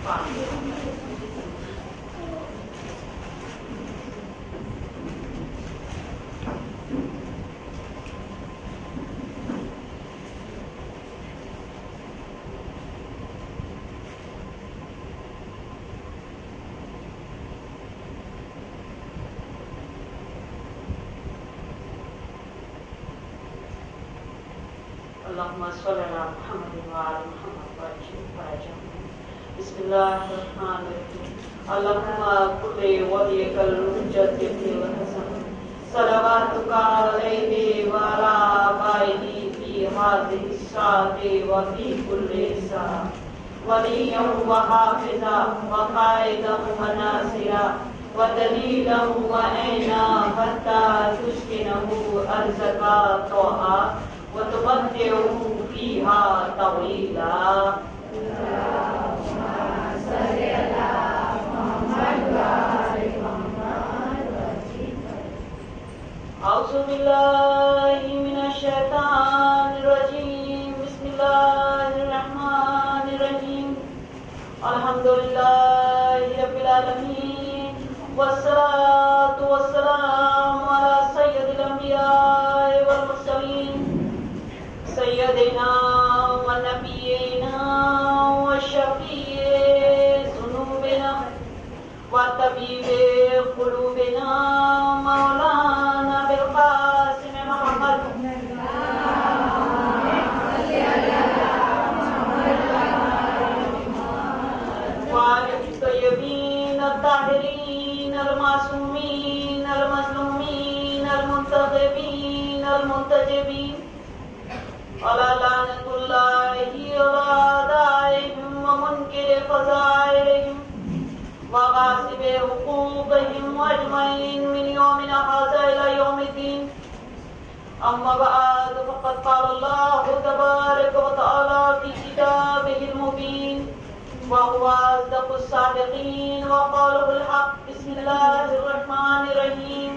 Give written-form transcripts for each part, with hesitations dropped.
اللهم صل على محمد وعلى محمد وعجل بسم الله الرحمن الرحيم اللهم كل وليك الحجة الحسن صلواتك عليه وعلى آبائه في هذه الساعة وفي كل ساعة وليا وحافظا وقائدا وناصرا ودليلا وعينا حتى تسكنه أرزق طوعا وتمتعه فيها طويلا. اللهم صل على محمد وعلى محمد. أعوذ بالله من الشيطان الرجيم بسم الله الرحمن الرحيم الحمد لله رب العالمين والصلاة والسلام على سيد الأنبياء والمرسلين سيدنا ونبينا وشفيع ذنوبنا وطبيب قلوبنا مولانا بالقاسم محمد وعلى الطيبين الطاهرين المعصومين المظلومين المنتخبين المنتجبين على لعنة الله على أعدائهم ومنكر فضائلهم وغاصب حقوقهم أجمعين من يومنا هذا إلى يوم الدين. أما بعد فقد قال الله تبارك وتعالى في كتابه المبين وهو أصدق الصادقين وقوله الحق بسم الله الرحمن الرحيم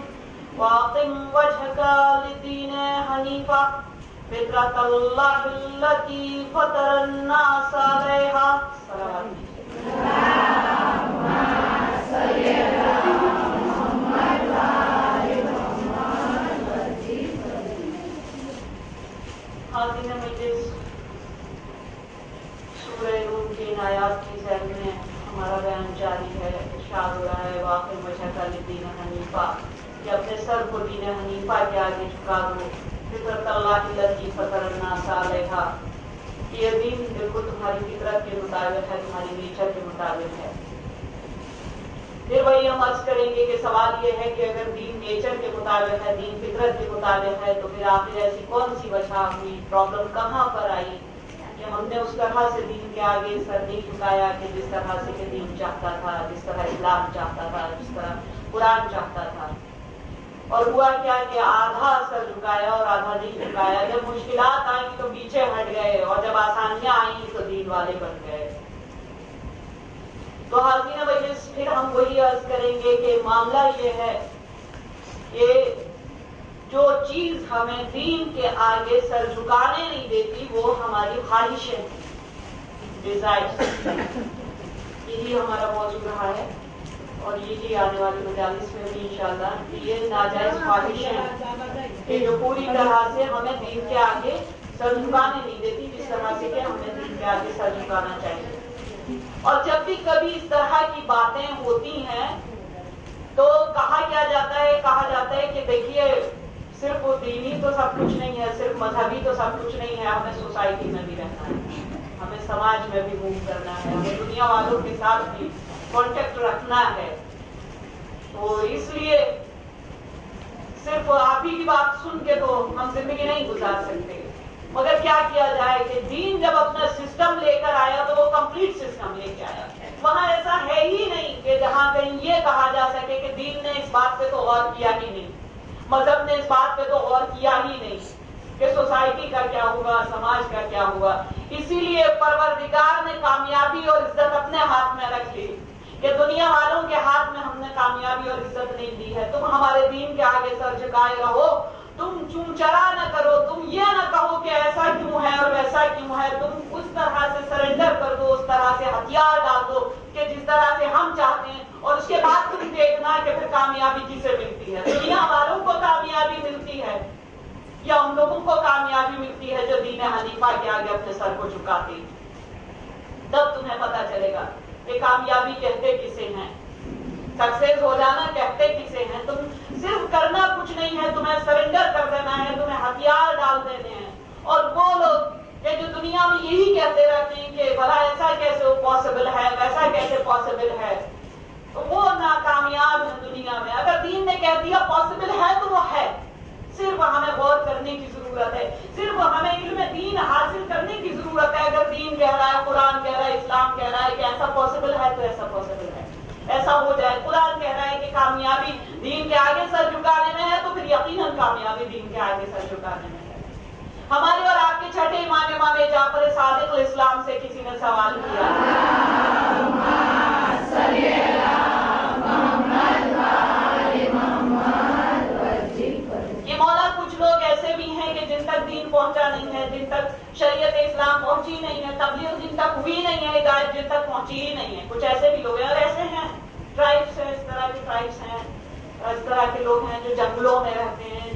وأقم وجهك للدين حنيفا فطرة الله التي فطر الناس عليها. اللهم صل على محمد وعلى محمد. حاضرین مجلس، سورہ روم کی ان آیات کی ذیل میں ہمارا بیان جاری ہے. ارشاد ہو رہا ہے واقع وجہ کا دین حنیفہ کہ اپنے سر کو دین حنیفہ کے آگے جھکا دو. فطرت اللہ الذی فطر الناس علیہا، یہ دین بالکل تمہاری فطرت کے مطابق ہے، تمہاری نیچر کے مطابق ہے. پھر وہی ہم عرض کریں گے کہ سوال یہ ہے کہ اگر دین نیچر کے مطابق ہے، دین فطرت کے مطابق ہے، تو پھر آخر ایسی کون سی وجہ ہوئی، پرابلم کہاں پر آئی کہ ہم نے اس طرح سے دین کے آگے سر نہیں جھکایا کہ جس طرح سے کہ دین چاہتا تھا، جس طرح اسلام چاہتا تھا، جس طرح قرآن چاہتا تھا. اور ہوا کیا کہ آدھا سر جھکایا اور آدھا نہیں جھکایا. جب مشکلات آئیں تو پیچھے ہٹ گئے اور جب آسانیاں آئیں تو دین والے بن گئے. تو حاضرین مجلس، پھر ہم وہی عرض کریں گے کہ معاملہ یہ ہے کہ جو چیز ہمیں دین کے آگے سر جھکانے نہیں دیتی وہ ہماری خواہشیں، ڈیزائرز. یہی ہمارا موضوع رہا ہے اور یہی آنے والی مجالس میں بھی انشاءاللہ یہ ناجائز خواہشیں کہ جو پوری طرح سے ہمیں دین کے آگے سر جھکانے نہیں دیتی جس طرح سے کہ ہمیں دین کے آگے سر جھکانا چاہیے. اور جب بھی کبھی اس طرح کی باتیں ہوتی ہیں تو کہا جاتا ہے کہ دیکھیے صرف وہ دینی تو سب کچھ نہیں ہے، صرف مذہبی تو سب کچھ نہیں ہے، ہمیں سوسائٹی میں بھی رہنا ہے، ہمیں سماج میں بھی موو کرنا ہے، ہمیں دنیا والوں کے ساتھ بھی کانٹیکٹ رکھنا ہے. تو اس لیے صرف آپ ہی کی بات سن کے تو ہم زندگی نہیں گزار سکتے. مگر کیا کیا جائے کہ دین جب اپنا سسٹم لے کر آیا تو وہ کمپلیٹ سسٹم لے کے آیا. وہاں ایسا ہے ہی نہیں کہ جہاں کہیں یہ کہا جا سکے کہ دین نے اس بات پہ تو غور کیا ہی نہیں، مذہب نے اس بات پہ تو غور کیا ہی نہیں کہ سوسائٹی کا کیا ہوگا، سماج کا کیا ہوگا. اسی لیے پروردگار نے کامیابی اور عزت اپنے ہاتھ میں رکھ لی کہ دنیا والوں کے ہاتھ میں ہم نے کامیابی اور عزت نہیں دی ہے. تم ہمارے دین کے آگے سر جھکائے رہو، تم چونچرا نہ کرو، تم یہ نہ کہو کہ ایسا کیوں ہے اور ویسا کیوں ہے. تم اس طرح سے سرنڈر کر دو، اس طرح سے ہتھیار ڈال دو اس کے بعد تم دیکھنا کہ پھر کامیابی کسے ملتی ہے. دنیا والوں کو کامیابی ملتی ہے یا ان لوگوں کو کامیابی ملتی ہے جو دین حنیفہ کے آگے اپنے سر کو جھکاتے ہیں. تب تمہیں پتا چلے گا کہ کامیابی کہتے کسے ہیں, سکسیس ہو جانا کہتے کسے ہیں. تم صرف کرنا کچھ نہیں ہے, تمہیں سرنڈر کر دینا ہے, تمہیں ہتھیار ڈال دینے ہیں. اور وہ لوگ کہ جو دنیا میں یہی کہتے رہتے ہیں کہ بھلا ایسا کیسے پاسبل ہے, ویسا کیسے پاسبل ہے, وہ ناکامیاب ہیں دنیا میں. اگر دین نے کہہ دیا پاسبل ہے تو وہ ہے. صرف ہمیں غور کرنے کی ضرورت ہے, صرف ہمیں علم دین حاصل کرنے کی ضرورت ہے. اگر دین کہہ رہا ہے, قرآن کہہ رہا ہے, اسلام کہہ رہا ہے کہ ایسا پاسبل ہے تو ایسا پاسبل ہے, ایسا ہو جائے. قرآن کہہ رہا ہے کہ کامیابی دین کے آگے سر جھکانے میں ہے تو پھر یقیناً کامیابی دین کے آگے سر جھکانے میں ہے. ہمارے اور آپ کے چھٹے امام جعفر صادق الاسلام سے کسی نے سوال کیا کہ مولا کچھ لوگ ایسے بھی ہیں کہ جن تک دین پہنچا نہیں ہے, جن تک شریعت اسلام پہنچی نہیں ہے, تبلیغ جن تک ہوئی نہیں ہے, ہدایت جن تک پہنچی ہی نہیں ہے. کچھ ایسے بھی لوگ ہیں, اور ایسے ہیں ٹرائبس ہیں, اس طرح کے ٹرائبس ہیں, اس طرح کے لوگ ہیں جو جنگلوں میں رہتے ہیں,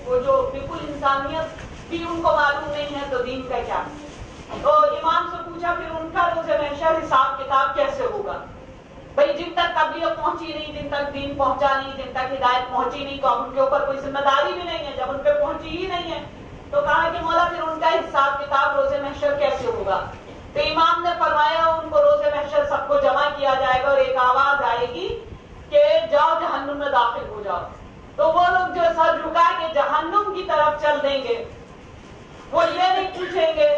وہ جو بالکل انسانیت بھی ان کو معلوم نہیں ہے تو دین کا کیا. تو امام سے پوچھا پھر ان کا روز محشر حساب کتاب کیسے ہوگا؟ بھئی جن تک تبلیغ پہنچی نہیں, جن تک دین پہنچا نہیں, جن تک ہدایت پہنچی نہیں, تو اب ان کے اوپر کوئی ذمہ داری بھی نہیں ہے جب ان پہ پہنچی ہی نہیں ہے. تو کہا کہ مولا پھر ان کا حساب کتاب روز محشر کیسے ہوگا؟ تو امام نے فرمایا ان کو روز محشر سب کو جمع کیا جائے گا اور ایک آواز آئے گی کہ جاؤ جہنم میں داخل ہو جاؤ. تو وہ لوگ جو سر جھکا کے جہنم کی طرف چل دیں گے, وہ یہ نہیں پوچھیں گے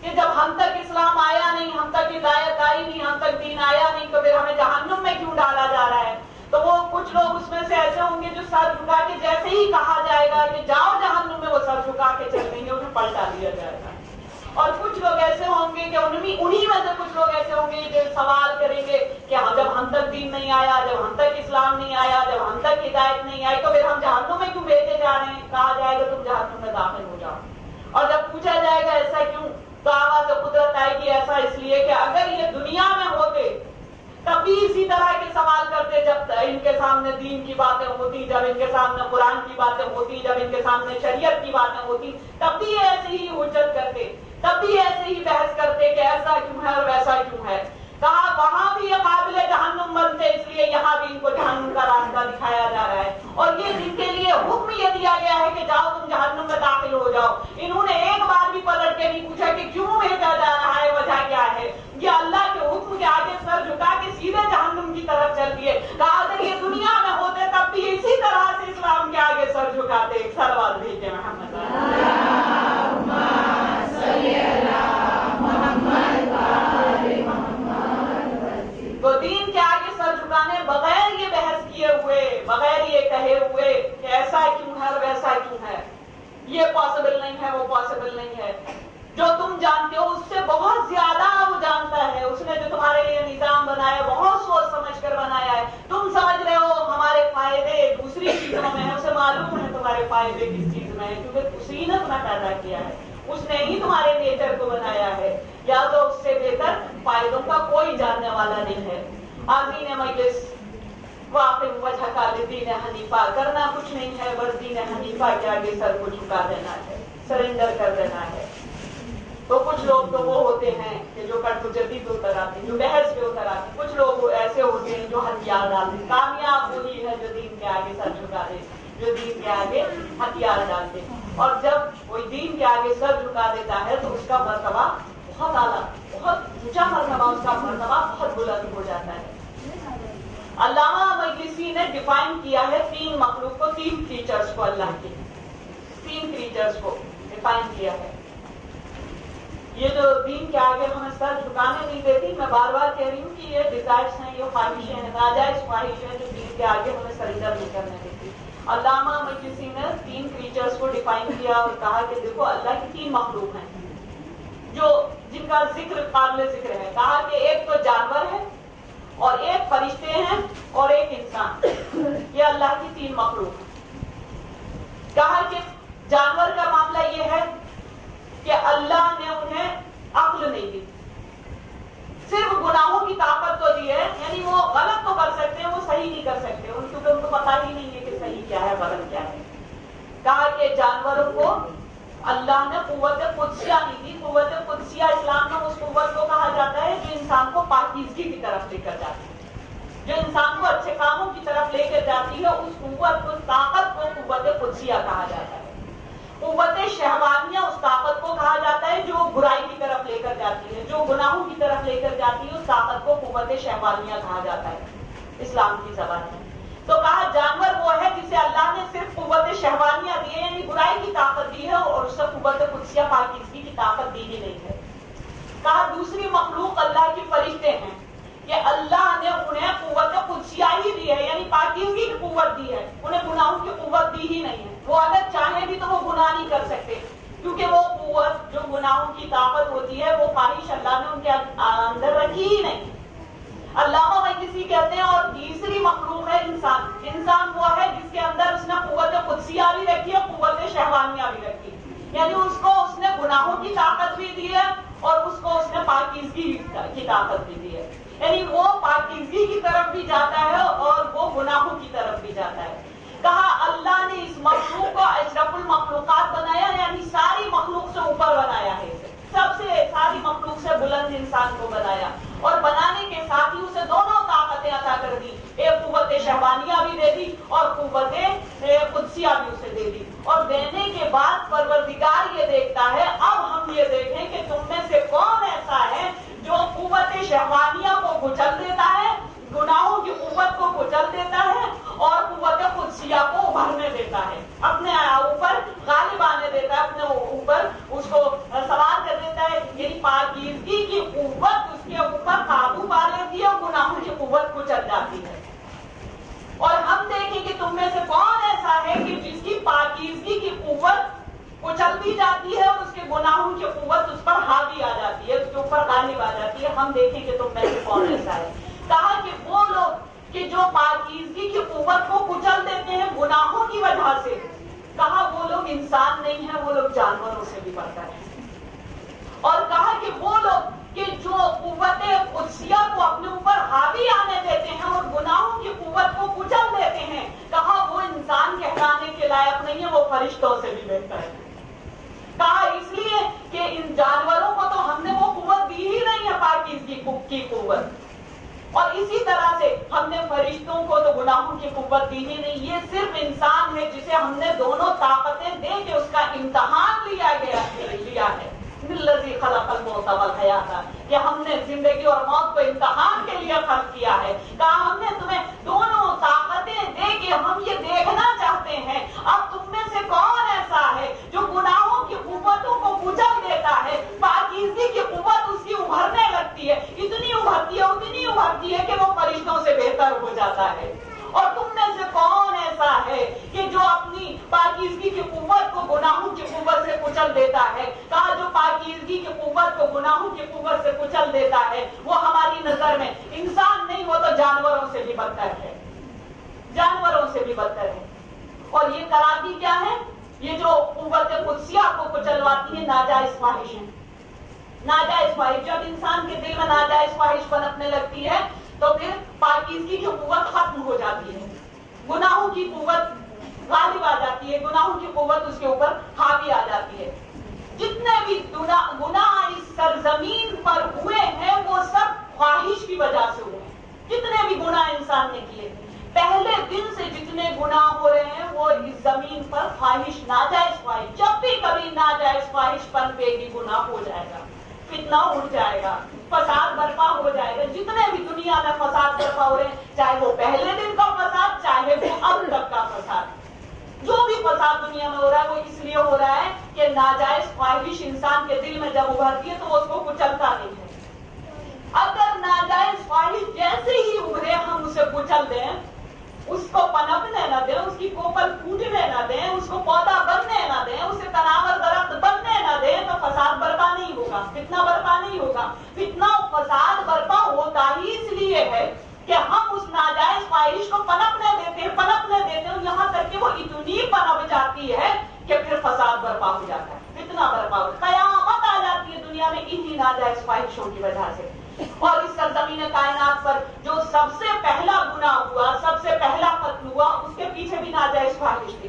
کہ جب ہم تک اسلام آیا نہیں, ہم تک ہدایت آئی نہیں, ہم تک دین آیا نہیں, تو پھر ہمیں جہنم میں کیوں ڈالا جا رہا ہے. تو وہ کچھ لوگ اس میں سے ایسے ہوں گے جو سر جھکا کے جیسے ہی کہا جائے گا کہ جاؤ جہنم میں, وہ سر جھکا کے چل دیں گے, انہیں پلٹا دیا جائے گا. اور کچھ لوگ ایسے ہوں گے کہ انہی میں سے کچھ لوگ ایسے ہوں گے جو سوال کریں گے کہ جب ہم تک دین نہیں آیا, جب ہم تک اسلام نہیں آیا, جب ہم تک ہدایت نہیں آئی, تو پھر ہم جہنم میں کیوں بھیجے جا رہے ہیں. کہا جائے گا تم جہنم میں داخل ہو جاؤ. اور جب پوچھا جائے گا ایسا کیوں, تو آواز قدرت آئے گی ایسا اس لیے کہ اگر یہ دنیا میں ہوتے تب بھی اسی طرح کے سوال کرتے, جب ان کے سامنے دین کی باتیں ہوتی, جب ان کے سامنے قرآن کی باتیں ہوتی, جب ان کے سامنے شریعت کی باتیں ہوتی, تب بھی ایسے ہی حجت کرتے, تب بھی ایسے ہی بحث کرتے کہ ایسا کیوں ہے اور ویسا کیوں ہے. کہا وہاں بھی یہ قابل جہنم بنتے, اس لیے یہاں بھی ان کو جہنم کا راستہ دکھایا جا رہا ہے. اور یہ جن کے لیے حکم یہ دیا گیا ہے کہ جاؤ تم جہنم میں داخل ہو جاؤ, انہوں نے ایک بار بھی پلٹ کے نہیں پوچھا کہ کیوں بھیجا جا رہا ہے, وجہ کیا ہے. یہ اللہ کے حکم کے آگے سر جھکا کے سیدھے جہنم کی طرف چل دیے. کہا اگر یہ دنیا میں ہوتے تب بھی اسی طرح سے اسلام کے آگے سر جھکاتے. ایک سلوات بھیجے محمد تو دین کے آگے سر جھکانے بغیر یہ بحث کیے ہوئے, بغیر یہ کہے ہوئے کہ ایسا کیوں ہے اور ویسا کیوں ہے, یہ پاسبل نہیں ہے, وہ پاسبل نہیں ہے. جو تم جانتے ہو اس سے بہت زیادہ وہ جانتا ہے. اس نے جو تمہارے لیے نظام بنایا بہت سوچ سمجھ کر بنایا ہے. تم سمجھ رہے ہو ہمارے فائدے دوسری چیزوں میں ہیں, اسے معلوم ہے تمہارے فائدے کس چیز میں ہیں, کیونکہ اسی نے تمہیں پیدا کیا ہے, اس نے ہی تمہارے نیچر کو بنایا ہے. یا تو اس سے بہتر فائدوں کا کوئی جاننے والا نہیں ہے. حاضرین مجلس, واقف وجہ کا دین حنیفہ کرنا کچھ نہیں ہے, بس دین حنیفہ کے آگے سر کو جھکا دینا ہے, سرنڈر کر دینا ہے. تو کچھ لوگ تو وہ ہوتے ہیں کہ جو کٹ جدید اتر آتے ہیں, جو بحث پہ اتر آتے ہیں. کچھ لوگ ایسے ہوتے ہیں جو ہتھیار ڈالتے ہیں. کامیاب وہی ہے جو دین کے آگے سر جھکا دے, جو دین کے آگے ہتھیار ڈالتے ہیں. اور جب کوئی دین کے آگے سر جھکا دیتا ہے تو اس کا مرتبہ بہت اعلیٰ, بہت اونچا مرتبہ, اس کا مرتبہ بہت بلند ہو جاتا ہے. علامہ مجلسی نے ڈیفائن کیا ہے 3 مخلوق کو, 3 فیچرز کو, اللہ کے 3 فیچرز کو ڈیفائن کیا ہے. یہ جو دین کے آگے ہمیں سر جھکانے نہیں دیتی, میں بار بار کہہ رہی ہوں کہ یہ ڈیزائرز ہیں, یہ خواہشیں ہیں, ناجائز خواہشیں ہیں جو دین کے آگے ہمیں سرنڈر نہیں کرنے دیتی. علامہ مجلسی نے 3 فیچرز کو ڈیفائن کیا اور کہا کہ دیکھو اللہ کی 3 مخلوق ہیں جو جن کا ذکر قابل ذکر ہے. کہا کہ ایک تو جانور ہے, اور ایک فرشتے ہیں, اور ایک انسان. یہ اللہ کی 3 مخلوق ہیں. کہا کہ جانور کا معاملہ یہ ہے کہ اللہ نے انہیں عقل نہیں دی, صرف گناہوں کی طاقت تو دی ہے, یعنی وہ غلط تو کر سکتے جانوروں کو اللہ نے قوت قدسیہ دی تھی. قوت قدسیہ اسلام میں اس قوت کو کہا جاتا ہے جو انسان کو پاکیزگی کی طرف لے کر جاتی ہے, جو انسان کو اچھے کاموں کی طرف لے کر جاتی ہے. اس قوت کو, طاقت کو قوت قدسیہ کہا جاتا ہے. قوت شہوانیہ اس طاقت کو کہا جاتا ہے جو برائی کی طرف لے کر جاتی ہے, جو گناہوں کی طرف لے کر جاتی ہے. اس طاقت کو قوت شہوانیہ کہا جاتا ہے اسلام کی زبان میں. تو کہا جانور وہ ہے جسے اللہ نے صرف قوت شہوانیہ دی ہے, یعنی برائی کی طاقت دی ہے, اور اس سے قوت قدسیہ پاکیزگی کی طاقت دی ہی نہیں ہے. کہا دوسری مخلوق اللہ کی فرشتے ہیں کہ اللہ نے انہیں قوت قدسیہ ہی دی ہے, یعنی پاکیزگی کی قوت دی ہے, انہیں گناہوں کی قوت دی ہی نہیں ہے. وہ اگر چاہیں بھی تو وہ گناہ نہیں کر سکتے, کیونکہ وہ قوت جو گناہوں کی طاقت ہوتی ہے وہ خواہش اللہ نے ان کے اندر رکھی ہی نہیں. علامہ مجلسی کہتے ہیں اور تیسری مخلوق ہے انسان. انسان وہ ہے جس کے اندر اس نے قوت قدسیہ بھی رکھی ہے, قوت شہوانیہ بھی رکھی, یعنی اس نے گناہوں کی طاقت بھی دی ہے اور اس کو اس نے پاکیزگی کی طاقت بھی دی ہے. یعنی وہ پاکیزگی کی طرف بھی جاتا ہے اور وہ گناہوں کی طرف بھی جاتا ہے. کہا اللہ نے اس مخلوق کو اشرف المخلوقات بنایا, یعنی ساری مخلوق سے اوپر بنایا ہے, سب سے ساری مخلوق سے بلند انسان کو بنایا, اور بنانے کے ساتھ ہی اسے دونوں طاقتیں عطا کر دی. ایک قوت شہوانیہ بھی دے دی اور قوت قدسیہ بھی اسے دے دی. اور دینے کے بعد پروردگار یہ دیکھتا ہے, اب ہم یہ دیکھیں کہ تم میں سے کون ایسا ہے جو قوت شہوانیہ کو کچل دیتا ہے, گناہوں کی قوت کو کچل دیتا ہے اور قوت قدسیہ کو ابھرنے دیتا ہے, اپنے اوپر غالب آنے دیتا ہے, اپنے اوپر اس کو سوار کر دیتا ہے. یعنی پاکیزگی کی قوت اس کے اوپر قابو پا لیتی ہے اور گناہوں کی قوت کچل جاتی ہے. اور ہم دیکھیں کہ تم میں سے کون ایسا ہے کہ جس کی پاکیزگی کی قوت کچل بھی جاتی ہے اور اس کے گناہوں کی قوت اس پر حاوی آ جاتی ہے, اس کے اوپر غالب آ جاتی ہے. ہم دیکھیں کہ تم میں سے کون ایسا ہے. کہا کہ وہ لوگ کہ جو پاکیزگی کی قوت کو کچل دیتے ہیں گناہوں کی وجہ سے, کہا وہ لوگ انسان نہیں ہیں, وہ لوگ جانوروں سے بھی بڑھتا ہے. اور کہا کہ وہ لوگ کہ جو قوت قدسیہ کو اپنے اوپر حاوی آنے دیتے ہیں اور گناہوں کی قوت کو کچل دیتے ہیں, کہا وہ انسان کہلانے کے لائق نہیں ہے, وہ فرشتوں سے بھی بہتر ہے. کہا اس لیے کہ ان جانوروں کو تو ہم نے وہ قوت دی ہی نہیں ہے, پاکیزگی کی قوت, اور اسی طرح سے ہم نے فرشتوں کو تو گناہوں کی قوت دی ہی نہیں. یہ صرف انسان ہے جسے ہم نے دونوں طاقتیں دے کے اس کا امتحان لیا ہے. الذی خلق الموت والحیات, کہ ہم نے زندگی اور موت کو امتحان کے لیے خلق کیا ہے. کہا ہم نے تمہیں دونوں طاقتیں دے کے ہم یہ دیکھنا چاہتے ہیں اب تم میں سے کون ایسا ہے جو گناہوں کی قوتوں کو کچل دیتا ہے, پاکیزگی کی قوت اس کی ابھرنے لگتی ہے, اتنی ابھرتی ہے کہ وہ فرشتوں سے بہتر ہو جاتا ہے. اور تم میں سے کون ایسا ہے کہ جو اپنی پاکیزگی کی قوت کو گناہوں کی قوت سے کچل دیتا ہے. کہا جو پاکیزگی کی قوت کو گناہوں کی قوت سے کچل دیتا ہے وہ ہماری نظر میں انسان نہیں, وہ تو جانوروں سے بھی بدتر ہے, جانوروں سے بھی بدتر ہے. اور یہ کراتی کیا ہے, یہ جو قوت قدسیہ کو کچلواتی ہے ناجائز خواہش ہے. ناجائز خواہش, جب انسان کے دل میں ناجائز خواہش پنپنے لگتی ہے تو پھر پاکیزگی کی قوت ختم ہو جاتی ہے, گناہوں کی قوت غالب آ جاتی ہے, گناہوں کی قوت اس کے اوپر حاوی آ جاتی ہے. جتنے بھی گناہ اس سرزمین پر ہوئے ہیں وہ سب خواہش کی وجہ سے ہوئے ہیں. جتنے بھی گناہ انسان نے کیے پہلے دن سے جتنے گناہ ہو رہے ہیں وہ اس زمین پر خواہش, ناجائز خواہش, جب بھی کبھی ناجائز خواہش پنپے گی گناہ ہو جائے گا, فتنہ اٹھ جائے گا, فساد برپا ہو جائے گا. جتنے بھی دنیا میں فساد برپا ہو رہے ہیں, چاہے وہ پہلے دن کا فساد چاہے وہ اب تک کا فساد, جو بھی فساد دنیا میں ہو رہا ہے وہ اس لیے ہو رہا ہے کہ ناجائز خواہش انسان کے دل میں جب ابھرتی ہے تو وہ اس کو کچلتا نہیں ہے. اگر ناجائز خواہش جیسے ہی ابھرے ہم اسے کچل دیں, اس کو پنپنے نہ دیں, اس کی کوپل پھوٹنے نہ دیں, اس کو پودا بننے نہ دیں, اسے تناور درخت بننے نہ دیں, تو فساد برپا نہیں ہوگا, فتنہ برپا نہیں ہوگا. فتنہ فساد برپا ہوتا ہی اس لیے ہے کہ ہم اس ناجائز خواہش کو پنپنے دیتے ہیں, یہاں تک کہ وہ اتنی پنپ جاتی ہے کہ پھر فساد برپا ہو جاتا ہے, فتنہ برپا ہو, قیامت آ جاتی ہے دنیا میں انہی ناجائز خواہشوں کی وجہ سے. اور اس سرزمین کائنات پر جو سب سے پہلا گناہ ہوا, سب سے پہلا قتل ہوا, اس کے پیچھے بھی ناجائز خواہش تھی,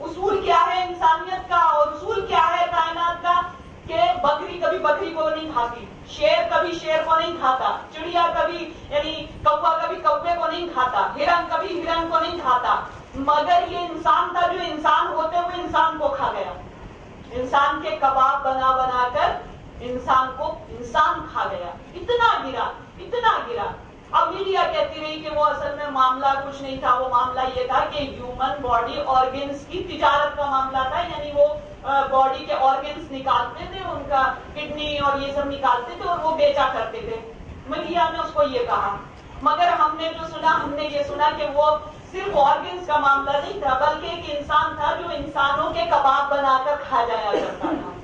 اصول کیا ہے انسانیت کا اور اصول کیا ہے کائنات کا کہ بکری کبھی بکری کو نہیں کھاتی، شیر کبھی شیر کو نہیں کھاتا، چڑیا کبھی یعنی کوا کبھی کوے کو نہیں کھاتا، ہرن کبھی ہرن کو نہیں کھاتا، مگر یہ انسان تھا جو انسان ہوتے ہوئے انسان کو کھا گیا، انسان کے کباب بنا بنا کر انسان کو انسان کھا گیا، اتنا گرا اتنا گرا۔ اب میڈیا کہتی رہی کہ وہ اصل میں معاملہ کچھ نہیں تھا، وہ معاملہ یہ تھا کہ ہیومن باڈی آرگنز کی تجارت کا معاملہ تھا، یعنی وہ باڈی کے آرگنز نکالتے تھے، ان کا کڈنی اور یہ سب نکالتے تھے اور وہ بیچا کرتے تھے، میڈیا نے اس کو یہ کہا۔ مگر ہم نے جو سنا، ہم نے یہ سنا کہ وہ صرف آرگنز کا معاملہ نہیں تھا، بلکہ ایک انسان تھا جو انسانوں کے کباب بنا کر کھا جایا کرتا تھا۔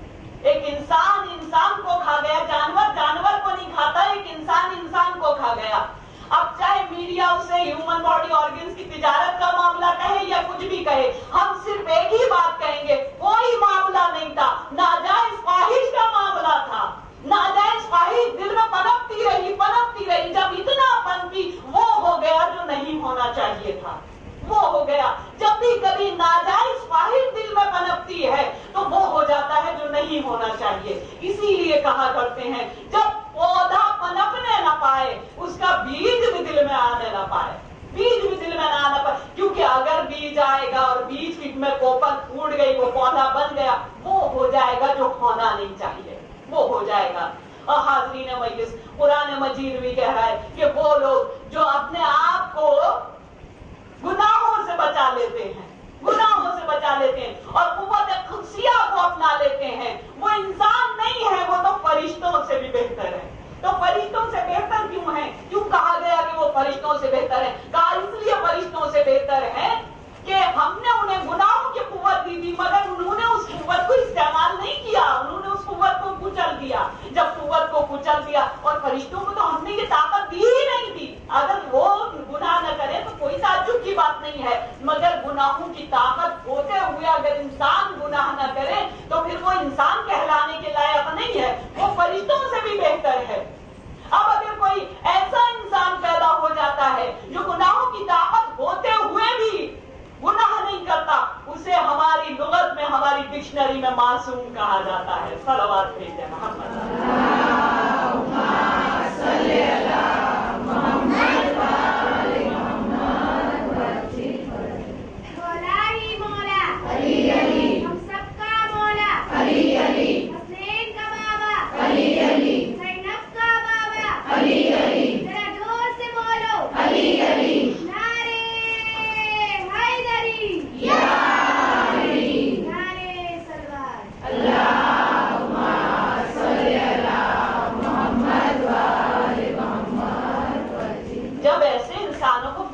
ایک انسان انسان کو کھا گیا، جانور جانور کو نہیں کھاتا، ایک انسان انسان کو کھا گیا۔ اب چاہے میڈیا اسے ہیومن باڈی آرگنز کی تجارت کا معاملہ کہے یا کچھ بھی کہے، ہم صرف ایک ہی بات کہیں گے، کوئی معاملہ نہیں تھا، ناجائز خواہش کا معاملہ تھا۔ ناجائز خواہش دل میں پنپتی رہی، جب اتنا پنپی وہ ہو گیا جو نہیں ہونا چاہیے تھا، وہ ہو گیا۔ جب بھی کبھی ناجائز خواہش دل میں پنپتی ہے تو وہ ہو جاتا ہے جو نہیں ہونا چاہیے۔ اسی لیے کہا کرتے ہیں جب پودا پنپنے نہ پائے اس کا بیج بھی دل میں آنے نہ پائے، بیج بھی دل میں نہ آنا پائے، کیونکہ اگر بیج آئے گا اور بیج میں کوپل پھوٹ گئی، وہ پودا بن گیا، وہ ہو جائے گا جو ہونا نہیں چاہیے، وہ ہو جائے گا۔ اور حاضرین مجلس، قرآن مجید بھی کہہ رہا ہے کہ وہ لوگ جو اپنے آپ کو گناہوں سے بچا لیتے ہیں، گناہوں سے بچا لیتے ہیں اور قوت قدسیہ کو اپنا لیتے ہیں، وہ انسان نہیں ہے، وہ تو فرشتوں سے بھی بہتر ہے۔ تو فرشتوں سے بہتر کیوں ہے؟ کیوں کہا گیا کہ وہ فرشتوں سے بہتر ہے؟ کہا اس لیے فرشتوں سے بہتر ہے کہ ہم نے انہیں گناہوں کی قوت دی تھی، مگر انہوں نے اس قوت کو استعمال نہیں کیا، انہوں نے اس قوت کو کچل دیا۔ جب قوت کو کچل دیا، اور فرشتوں کو تو ہم نے یہ طاقت دی ہی نہیں تھی، اگر وہ گناہ نہ کرے تو کوئی تعجب کی بات نہیں ہے، مگر گناہوں کی طاقت ہوتے ہوئے اگر انسان گناہ نہ کرے تو پھر وہ انسان کہلانے کے لائق نہیں ہے، وہ فرشتوں سے بھی بہتر ہے۔ اب اگر کوئی ایسا انسان پیدا ہو جاتا ہے جو گناہوں کی طاقت ہوتے ہوئے بھی گناہ نہیں کرتا، اسے ہماری لغت میں، ہماری ڈکشنری میں معصوم کہا جاتا ہے۔ صلوات بھیجیں محمد۔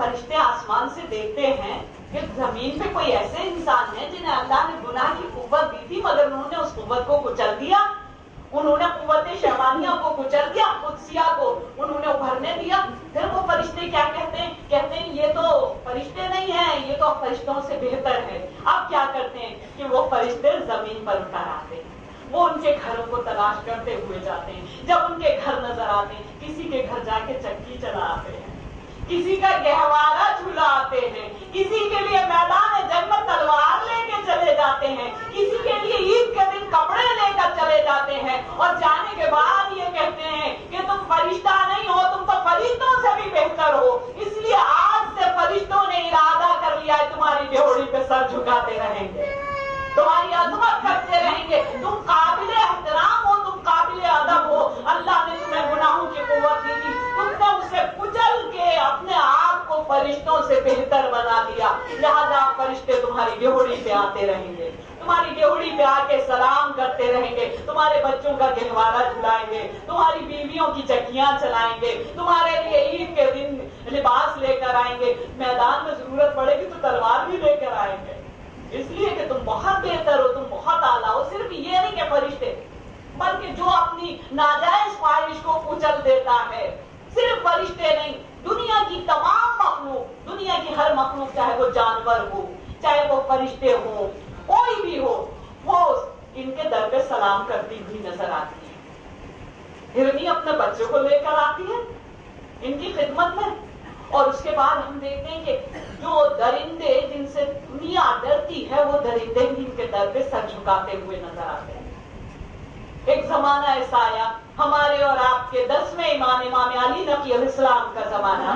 فرشتے آسمان سے دیکھتے ہیں کہ زمین پہ کوئی ایسے انسان ہیں جنہیں اللہ نے گناہ کی قوت دی تھی، مگر انہوں نے اس قوت کو کچل دیا، انہوں نے قوت شیطانیہ کو کچل دیا، قدسیہ کو انہوں نے ابھرنے دیا۔ پھر وہ فرشتے کیا کہتے ہیں؟ کہتے ہیں یہ تو فرشتے نہیں ہیں، یہ تو فرشتوں سے بہتر ہے۔ اب کیا کرتے ہیں کہ وہ فرشتے زمین پر اتر آتے ہیں، وہ ان کے گھروں کو تلاش کرتے ہوئے جاتے ہیں، جب ان کے گھر نظر آتے ہیں، کسی کے گھر جا کے چکی چلا آتے ہیں، کسی کا گہوارہ جھولا آتے ہیں، کسی کے لیے میدان جنگ میں تلوار لے کے چلے جاتے ہیں، کسی کے لیے عید کے دن کپڑے لے کر چلے جاتے ہیں، اور جانے کے بعد یہ کہتے ہیں کہ تم فرشتہ نہیں ہو، تم تو فرشتوں سے بھی بہتر ہو، اس لیے آج سے فرشتوں نے ارادہ کر لیا ہے تمہاری ڈیوڑی پہ سر جھکاتے رہیں گے، تمہاری عظمت کرتے رہیں گے، تم قابل احترام ہو، تم قابل ادب ہو، اللہ نے تمہیں گناہوں کی قوت دی تھی، تم نے اسے کچل کے اپنے آپ کو فرشتوں سے بہتر بنا دیا، لہذا فرشتے تمہاری ڈیوڑی پہ آتے رہیں گے، تمہاری ڈیوڑی پہ آ کے سلام کرتے رہیں گے، تمہارے بچوں کا گہوارہ جھلائیں گے، تمہاری بیویوں کی چکیاں چلائیں گے، تمہارے لیے عید کے دن لباس لے کر آئیں گے، میدان میں ضرورت پڑے گی تو تلوار بھی لے کر آئیں گے، اس لیے کہ تم بہت بہتر ہو، تم بہت اعلیٰ ہو۔ صرف یہ نہیں کہ فرشتے، بلکہ جو اپنی ناجائز خواہش کو کچل دیتا ہے، صرف فرشتے نہیں، دنیا کی تمام مخلوق، دنیا کی ہر مخلوق، چاہے وہ جانور ہو، چاہے وہ فرشتے ہو، کوئی بھی ہو، وہ ان کے در پہ سلام کرتی ہوئی نظر آتی ہے۔ ہرنی اپنے بچے کو لے کر آتی ہے ان کی خدمت میں، اور اس کے بعد ہم دیکھتے ہیں کہ جو درندے جن سے دنیا ڈرتی ہے وہ درندے بھی ان کے در پہ سر جھکاتے ہوئے نظر آتے ہیں. ایک زمانہ ایسا آیا ہمارے اور آپ کے 10ویں امام علی نقی علیہ السلام کا زمانہ.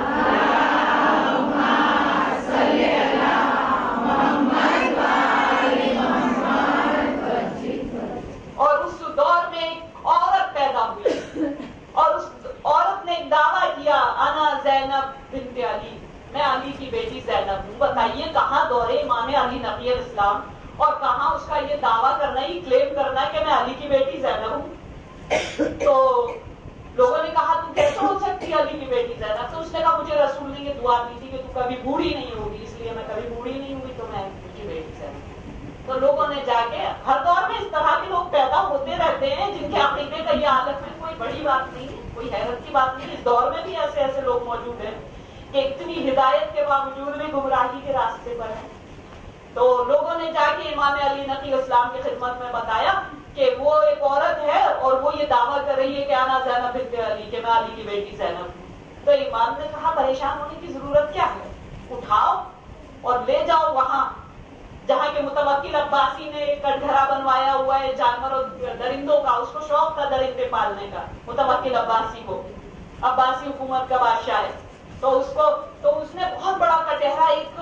اور اس دور میں ایک عورت پیدا ہوئی اور اس عورت نے ایک دعویٰ کیا انا زینب بنت علی، میں علی کی بیٹی زینب ہوں. بتائیے کہاں دور امام علی نقی علیہ السلام اور کہاں اس کا یہ دعویٰ کرنا، یہ کلیم کرنا کہ میں علی کی بیٹی زینب ہوں. تو لوگوں نے کہا تم کیسے ہو سکتی ہے علی کی بیٹی زینب؟ تو اس نے کہا مجھے رسول نے یہ دعا دی تھی کہ تو کبھی بوڑھی نہیں ہوگی، اس لیے میں کبھی بوڑھی نہیں ہوئی تو میں علی کی بیٹی زینب. تو لوگوں نے جا کے ہر دور میں اس طرح کے لوگ پیدا ہوتے رہتے ہیں جن کے عقیدے کا یہ حالت میں کوئی بڑی بات نہیں ہے، کوئی حیرت کی بات نہیں. اس دور میں بھی ایسے لوگ موجود ہیں کہ اتنی ہدایت کے باوجود بھی گمراہی کے راستے پر ہیں. تو لوگوں نے جا کے امام علی نقی اسلام کی خدمت میں بتایا کہ وہ ایک عورت ہے اور وہ یہ دعویٰ کر رہی ہے کہ انا زینب بنت علی، کہ میں علی کی بیٹی زینب ہوں. تو امام نے کہا پریشان ہونے کی ضرورت کیا ہے، اٹھاؤ اور لے جاؤ وہاں جہاں کے متوکل عباسی نے ایک کٹگھرا بنوایا ہوا ہے جانوروں درندوں کا. اس کو شوق تھا درندے پالنے کا متوکل عباسی کو، عباسی حکومت کا بادشاہ ہے. تو اس نے بہت بڑا کٹہرا ایک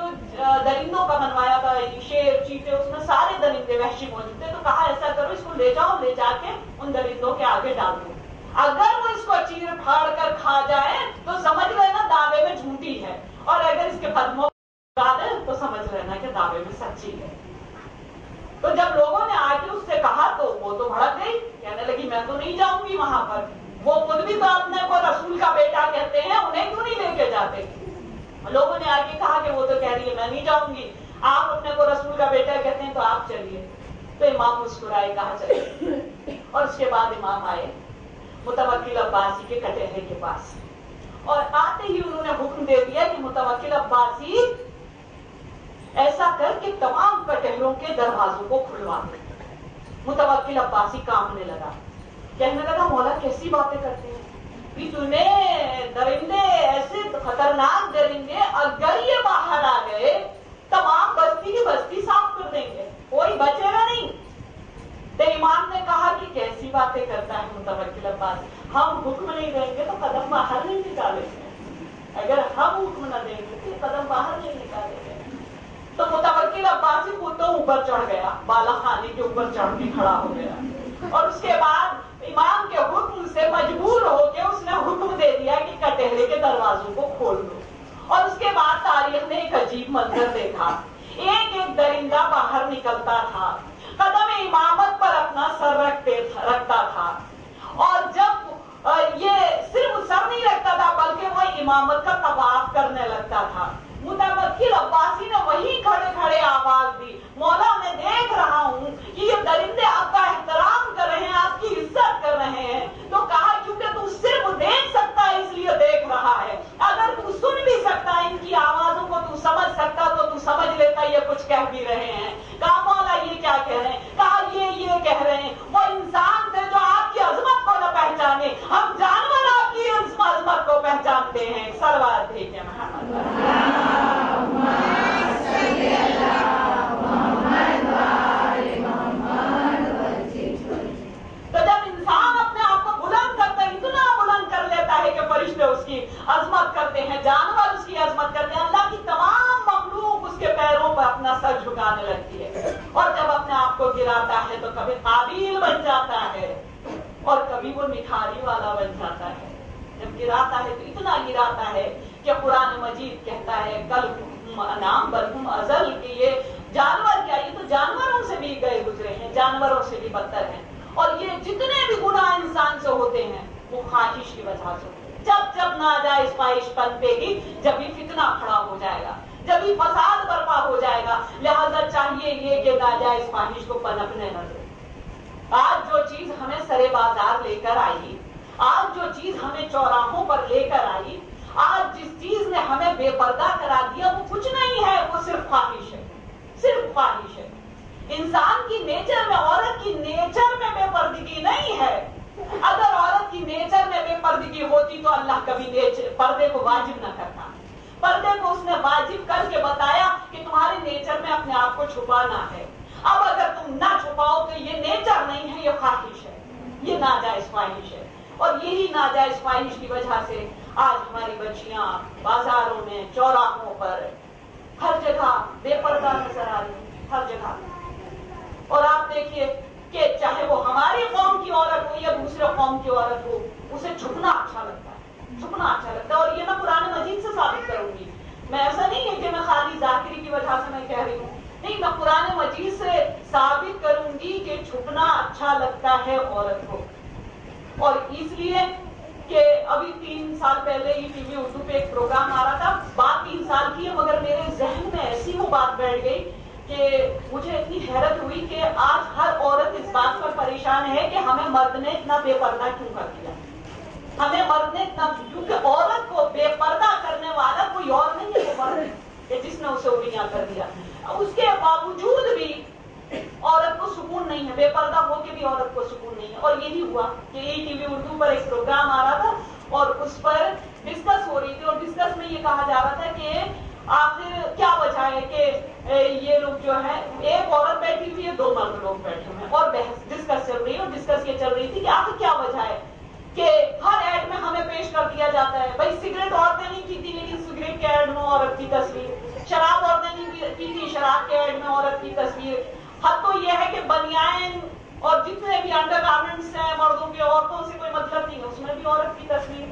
درندوں کا بنوایا تھا، شیر چیتے اس میں سارے درندے وحشی موجود تھے. تو کہا ایسا کرو اس کو لے جاؤ، لے جا کے ان درندوں کے آگے ڈال دو، اگر وہ اس کو چیر پھاڑ کر کھا جائے تو سمجھ لینا دعوے میں جھوٹی ہے، اور اگر اس کے قدموں تو سمجھ لینا کہ دعوے میں سچی ہے. تو جب لوگوں نے آ کے اس سے کہا تو وہ تو بھڑک گئی، کہنے لگی میں تو نہیں جاؤں گی وہاں پر، وہ خود بھی تو اپنے کو رسول کا بیٹا کہتے ہیں، انہیں کیوں نہیں لے کے جاتے؟ لوگوں نے آ کے کہا کہ وہ تو کہہ رہی ہے میں نہیں جاؤں گی، آپ اپنے کو رسول کا بیٹا کہتے ہیں تو آپ چلیے. تو امام مسکرائے، کہا چلیے. اور اس کے بعد امام آئے متوکل عباسی کے کٹہرے کے پاس، اور آتے ہی انہوں نے حکم دے دیا کہ متوکل عباسی ایسا کر کے تمام کٹہروں کے دروازوں کو کھلوا دے. متوکل عباسی کانپنے لگا، کہنے لگا مولا کیسی باتیں کرتے ہیں، درندے ایسے خطرناک درندے اگر یہ باہر آ گئے تمام بستی کی بستی صاف کر دیں گے، کوئی بچے گا نہیں. تو امام نے کہا کہ کیسی باتیں کرتا ہے متوکل عباسی، ہم حکم نہیں دیں گے تو قدم باہر نہیں نکالیں گے، اگر ہم حکم نہ دیں گے تو قدم باہر نہیں نکالیں گے. تو متوکل عباسی خود تو اوپر چڑھ گیا، بالا خانے کے اوپر چڑھ کے کھڑا ہو گیا، اور اس کے بعد امام کے حکم سے مجبور ہو کے اس نے حکم دے دیا کہ کٹہرے کے دروازوں کو کھول دو. اور اس کے بعد تاریخ نے ایک عجیب منظر دیکھا، ایک ایک درندہ باہر نکلتا تھا، قدم امامت پر اپنا سر رکھتا تھا، اور جب یہ صرف سر نہیں رکھتا تھا بلکہ وہ امامت کا طواف کرنے لگتا تھا. متوکل عباسی نے وہی کھڑے کھڑے آواز دی، مولا میں دیکھ رہا ہوں کہ یہ درندے آپ کا احترام کر رہے ہیں، آپ کی عزت کر رہے ہیں. تو کہا کیونکہ تو صرف دیکھ سکتا ہے اس لیے دیکھ رہا ہے، اگر تو سن بھی سکتا ان کی آوازوں کو تو سمجھ سکتا تو تو سمجھ لیتا یہ کچھ کہہ بھی رہے ہیں. کہا مولا یہ کیا کہہ رہے ہیں؟ کہا یہ کہہ رہے ہیں وہ انسان تھے جو آپ کی عظمت کو نہ پہچانے، ہم جانور آپ کی عظمت کو پہچانتے ہیں. صلوات بھیجیں محمد. تو جب انسان اپنے آپ کو بلند کرتا ہے، اتنا بلند کر لیتا ہے کہ فرشتے اس کی عظمت کرتے ہیں، جانور اس کی عظمت کرتے ہیں، اللہ کی تمام مخلوق اس کے پیروں پر اپنا سر جھکانے لگتی ہے. اور جب اپنے آپ کو گراتا ہے تو کبھی قابیل بن جاتا ہے اور کبھی وہ نکھاری والا بن جاتا ہے. جب گراتا ہے تو اتنا گراتا ہے کہ قرآن مجید کہتا ہے کل نام برہم ازل کہ یہ جانور کیا، یہ تو جانوروں سے بھی گئے گزرے ہیں، جانوروں سے بھی بدتر ہیں. اور یہ جتنے بھی گناہ انسان سے ہوتے ہیں وہ خواہش کی وجہ سے ہوتے ہیں. جب ناجائز خواہش پنپے گی جب بھی فتنہ کھڑا ہو جائے گا، جب بھی فساد برپا ہو جائے گا. لہذا چاہیے یہ کہ ناجائز خواہش کو پنپنے نہ دے. آج جو چیز ہمیں سرے بازار لے کر آئی، آج جو چیز ہمیں چوراہوں پر لے کر آئی، آج جس چیز نے ہمیں بے پردہ کرا دیا وہ کچھ نہیں ہے، وہ صرف خواہش ہے، صرف خواہش ہے. انسان کی نیچر میں، عورت کی نیچر میں بے پردگی نہیں ہے. اگر عورت کی نیچر میں بے پردگی ہوتی تو اللہ کبھی پردے کو واجب نہ کرتا. پردے کو اس نے واجب کر کے بتایا کہ تمہارے نیچر میں اپنے آپ کو چھپانا ہے. اب اگر تم نہ چھپاؤ تو یہ نیچر نہیں ہے، یہ خواہش ہے، یہ ناجائز خواہش ہے. اور یہی ناجائز خواہش کی وجہ سے آج ہماری بچیاں بازاروں میں، چوراہوں پر، ہر جگہ بے پردہ نظر آ رہی ہیں، ہر جگہ. اور آپ دیکھیے کہ چاہے وہ ہماری قوم کی عورت ہو یا دوسرے قوم کی عورت ہو، اسے چھپنا اچھا لگتا ہے، چھپنا اچھا لگتا ہے. اور یہ میں قرآن مجید سے ثابت کروں گی. میں ایسا نہیں ہے کہ میں خالی ذاکری کی وجہ سے میں کہہ رہی ہوں، نہیں، میں قرآن مجید سے ثابت کروں گی کہ چھپنا اچھا لگتا ہے عورت کو. اور اس لیے کہ ابھی 3 سال پہلے ہی ٹی وی اردو پہ ایک پروگرام آ رہا تھا، بات 3 سال کی ہے، مگر میرے ذہن میں ایسی وہ بات بیٹھ گئی کہ مجھے اتنی حیرت ہوئی کہ آج ہر عورت اس بات پر پریشان ہے کہ ہمیں مرد نے اتنا بے پردہ کیوں کر دیا. ہمیں مرد نے اتنا، کیونکہ عورت کو بے پردہ کرنے والا کوئی اور نہیں ہے، وہ مرد ہے کہ جس نے اسے اڑیاں کر دیا. اس کے باوجود بھی عورت کو سکون نہیں ہے، بے پردہ ہو کے بھی عورت کو سکون نہیں ہے. اور یہی ہوا کہ یہ ٹی وی اردو پر ایک پروگرام آ رہا تھا اور اس پر ڈسکس ہو رہی تھی، اور ڈسکس میں یہ کہا جا رہا تھا کہ آخر کیا وجہ ہے کہ یہ لوگ جو ہے، ایک عورت بیٹھی ہوئی ہے، 2 مرد لوگ بیٹھے ہوئے ہیں، اور بحث ڈسکس چل رہی ہے. اور ڈسکس یہ چل رہی تھی کہ آخر کیا وجہ ہے کہ ہر ایڈ میں ہمیں پیش کر دیا جاتا ہے، بھائی سگریٹ عورتیں نہیں پیتی لیکن سگریٹ کے ایڈ میں عورت کی تصویر، شراب عورتیں نہیں پیتی، شراب کے ایڈ میں عورت کی تصویر. حد تو یہ ہے کہ بنیان اور جتنے بھی انڈر گارمنٹس ہیں مردوں کے، عورتوں سے کوئی مطلب نہیں ہے، اس میں بھی عورت کی تصویر.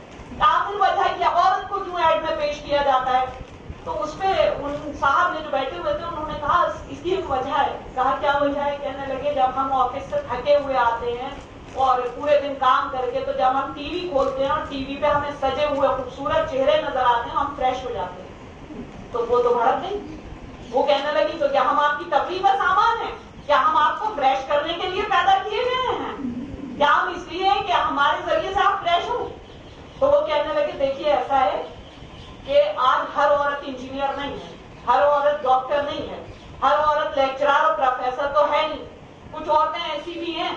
آخر وجہ ہے کہ عورت کو کیوں ایڈ میں پیش کیا جاتا ہے. تو اس پہ ان صاحب نے جو بیٹھے ہوئے تھے انہوں نے کہا اس کی ایک وجہ ہے. کہا کیا وجہ ہے؟ کہنے لگے جب ہم آفس سے تھکے ہوئے آتے ہیں اور پورے دن کام کر کے، تو جب ہم ٹی وی کھولتے ہیں اور ٹی وی پہ ہمیں سجے ہوئے خوبصورت چہرے نظر آتے ہیں، ہم فریش ہو جاتے ہیں. تو وہ تو بھڑک گئی. وہ کہنے لگی تو کیا ہم آپ کی تفریح کا سامان ہیں؟ کیا ہم آپ کو فریش کرنے کے لیے پیدا کیے گئے ہیں؟ کیا ہم اس لیے کہ ہمارے ذریعے سے آپ فریش ہوں؟ تو وہ کہنے لگے دیکھیے ایسا ہے کہ آج ہر عورت انجینئر نہیں ہے، ہر عورت ڈاکٹر نہیں ہے، ہر عورت لیکچرر اور پروفیسر تو ہے نہیں. کچھ عورتیں ایسی بھی ہیں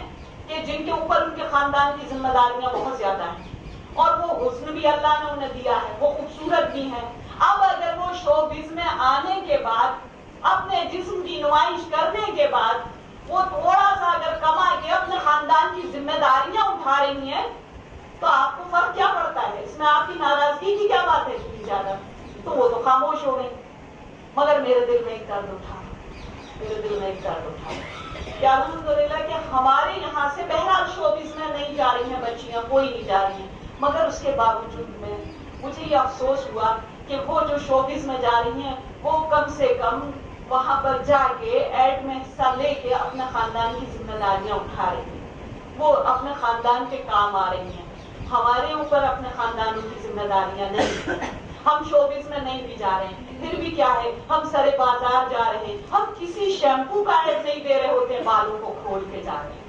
کہ جن کے اوپر ان کے خاندان کی ذمہ داریاں بہت زیادہ ہیں، اور وہ حسن بھی اللہ نے انہیں دیا ہے، وہ خوبصورت بھی ہیں. اب اگر وہ شوبز میں آنے کے بعد، اپنے جسم کی نمائش کرنے کے بعد وہ تھوڑا سا اگر کما کے اپنے خاندان کی ذمہ داریاں اٹھا رہی ہیں، تو آپ کو فرق کیا پڑتا ہے؟ اس میں آپ کی ناراضگی کی کیا بات ہے اتنی زیادہ؟ تو وہ تو خاموش ہو گئی. مگر میرے دل میں ایک درد اٹھا، میرے دل میں ایک درد اٹھا کہ الحمدللہ کہ ہمارے یہاں سے بہرحال شوبز میں نہیں جا رہی ہیں بچیاں، کوئی نہیں جا رہی ہیں، مگر اس کے باوجود میں مجھے یہ افسوس ہوا کہ وہ جو شوبز میں جا رہی ہیں وہ کم سے کم وہاں پر جا کے ایڈ میں حصہ لے کے اپنے خاندان کی ذمہ داریاں اٹھا رہی ہیں، وہ اپنے خاندان کے کام آ رہی ہیں. ہمارے اوپر اپنے خاندانوں کی ذمہ داریاں نہیں. ہم شوبز میں نہیں بھی جا رہے ہیں، پھر بھی کیا ہے، ہم سرے بازار جا رہے ہیں، ہم کسی شیمپو کا ایڈ نہیں دے رہے ہوتے بالوں کو کھول کے جا رہے ہیں،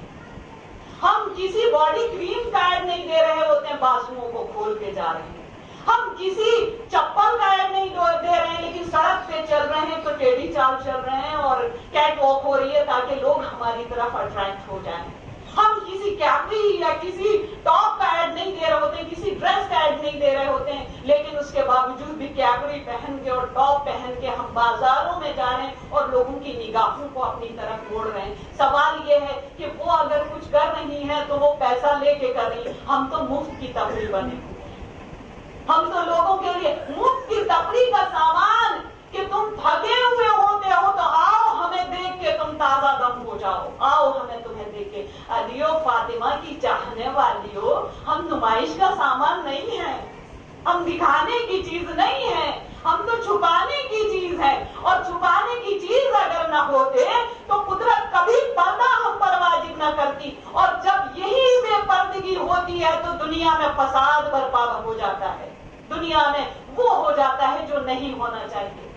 ہم کسی باڈی کریم کا ایڈ نہیں دے رہے ہوتے ہیں بازوؤں کو کھول کے جا رہے ہیں، ہم کسی چپل کا ایڈ نہیں دے رہے ہیں لیکن سڑک پہ چل رہے ہیں تو ٹیڑھی چال چل رہے ہیں اور کیٹ واک ہو رہی ہے تاکہ لوگ ہماری طرف اٹریکٹ ہو جائیں. ہم کسی کیپری یا کسی ٹاپ کا ایڈ نہیں دے رہے ہوتے ہیں، کسی ڈریس کا ایڈ نہیں دے رہے ہوتے ہیں، لیکن اس کے باوجود بھی کیپری پہن کے اور ٹاپ پہن کے ہم بازاروں میں جا رہے ہیں اور لوگوں کی نگاہوں کو اپنی طرف موڑ رہے ہیں. سوال یہ ہے کہ وہ اگر کچھ کر رہی ہیں تو وہ پیسہ لے کے کر رہی ہیں، ہم تو مفت کی تفریح بنے، ہم تو لوگوں کے لیے مفت کی تفریح کا سامان کہ تم تھکے ہوئے ہوتے ہو تو آؤ ہمیں دیکھ کے تم تازہ دم ہو جاؤ، آؤ ہمیں تمہیں دیکھ کے. علیو فاطمہ کی چاہنے والیو، ہم نمائش کا سامان نہیں ہے، ہم دکھانے کی چیز نہیں ہے، ہم تو چھپانے کی چیز ہے. اور چھپانے کی چیز اگر نہ ہوتے تو قدرت کبھی پردہ ہم پر واجب نہ کرتی. اور جب یہی بے پردگی ہوتی ہے تو دنیا میں فساد برپا ہو جاتا ہے، دنیا میں وہ ہو جاتا ہے جو نہیں ہونا چاہیے،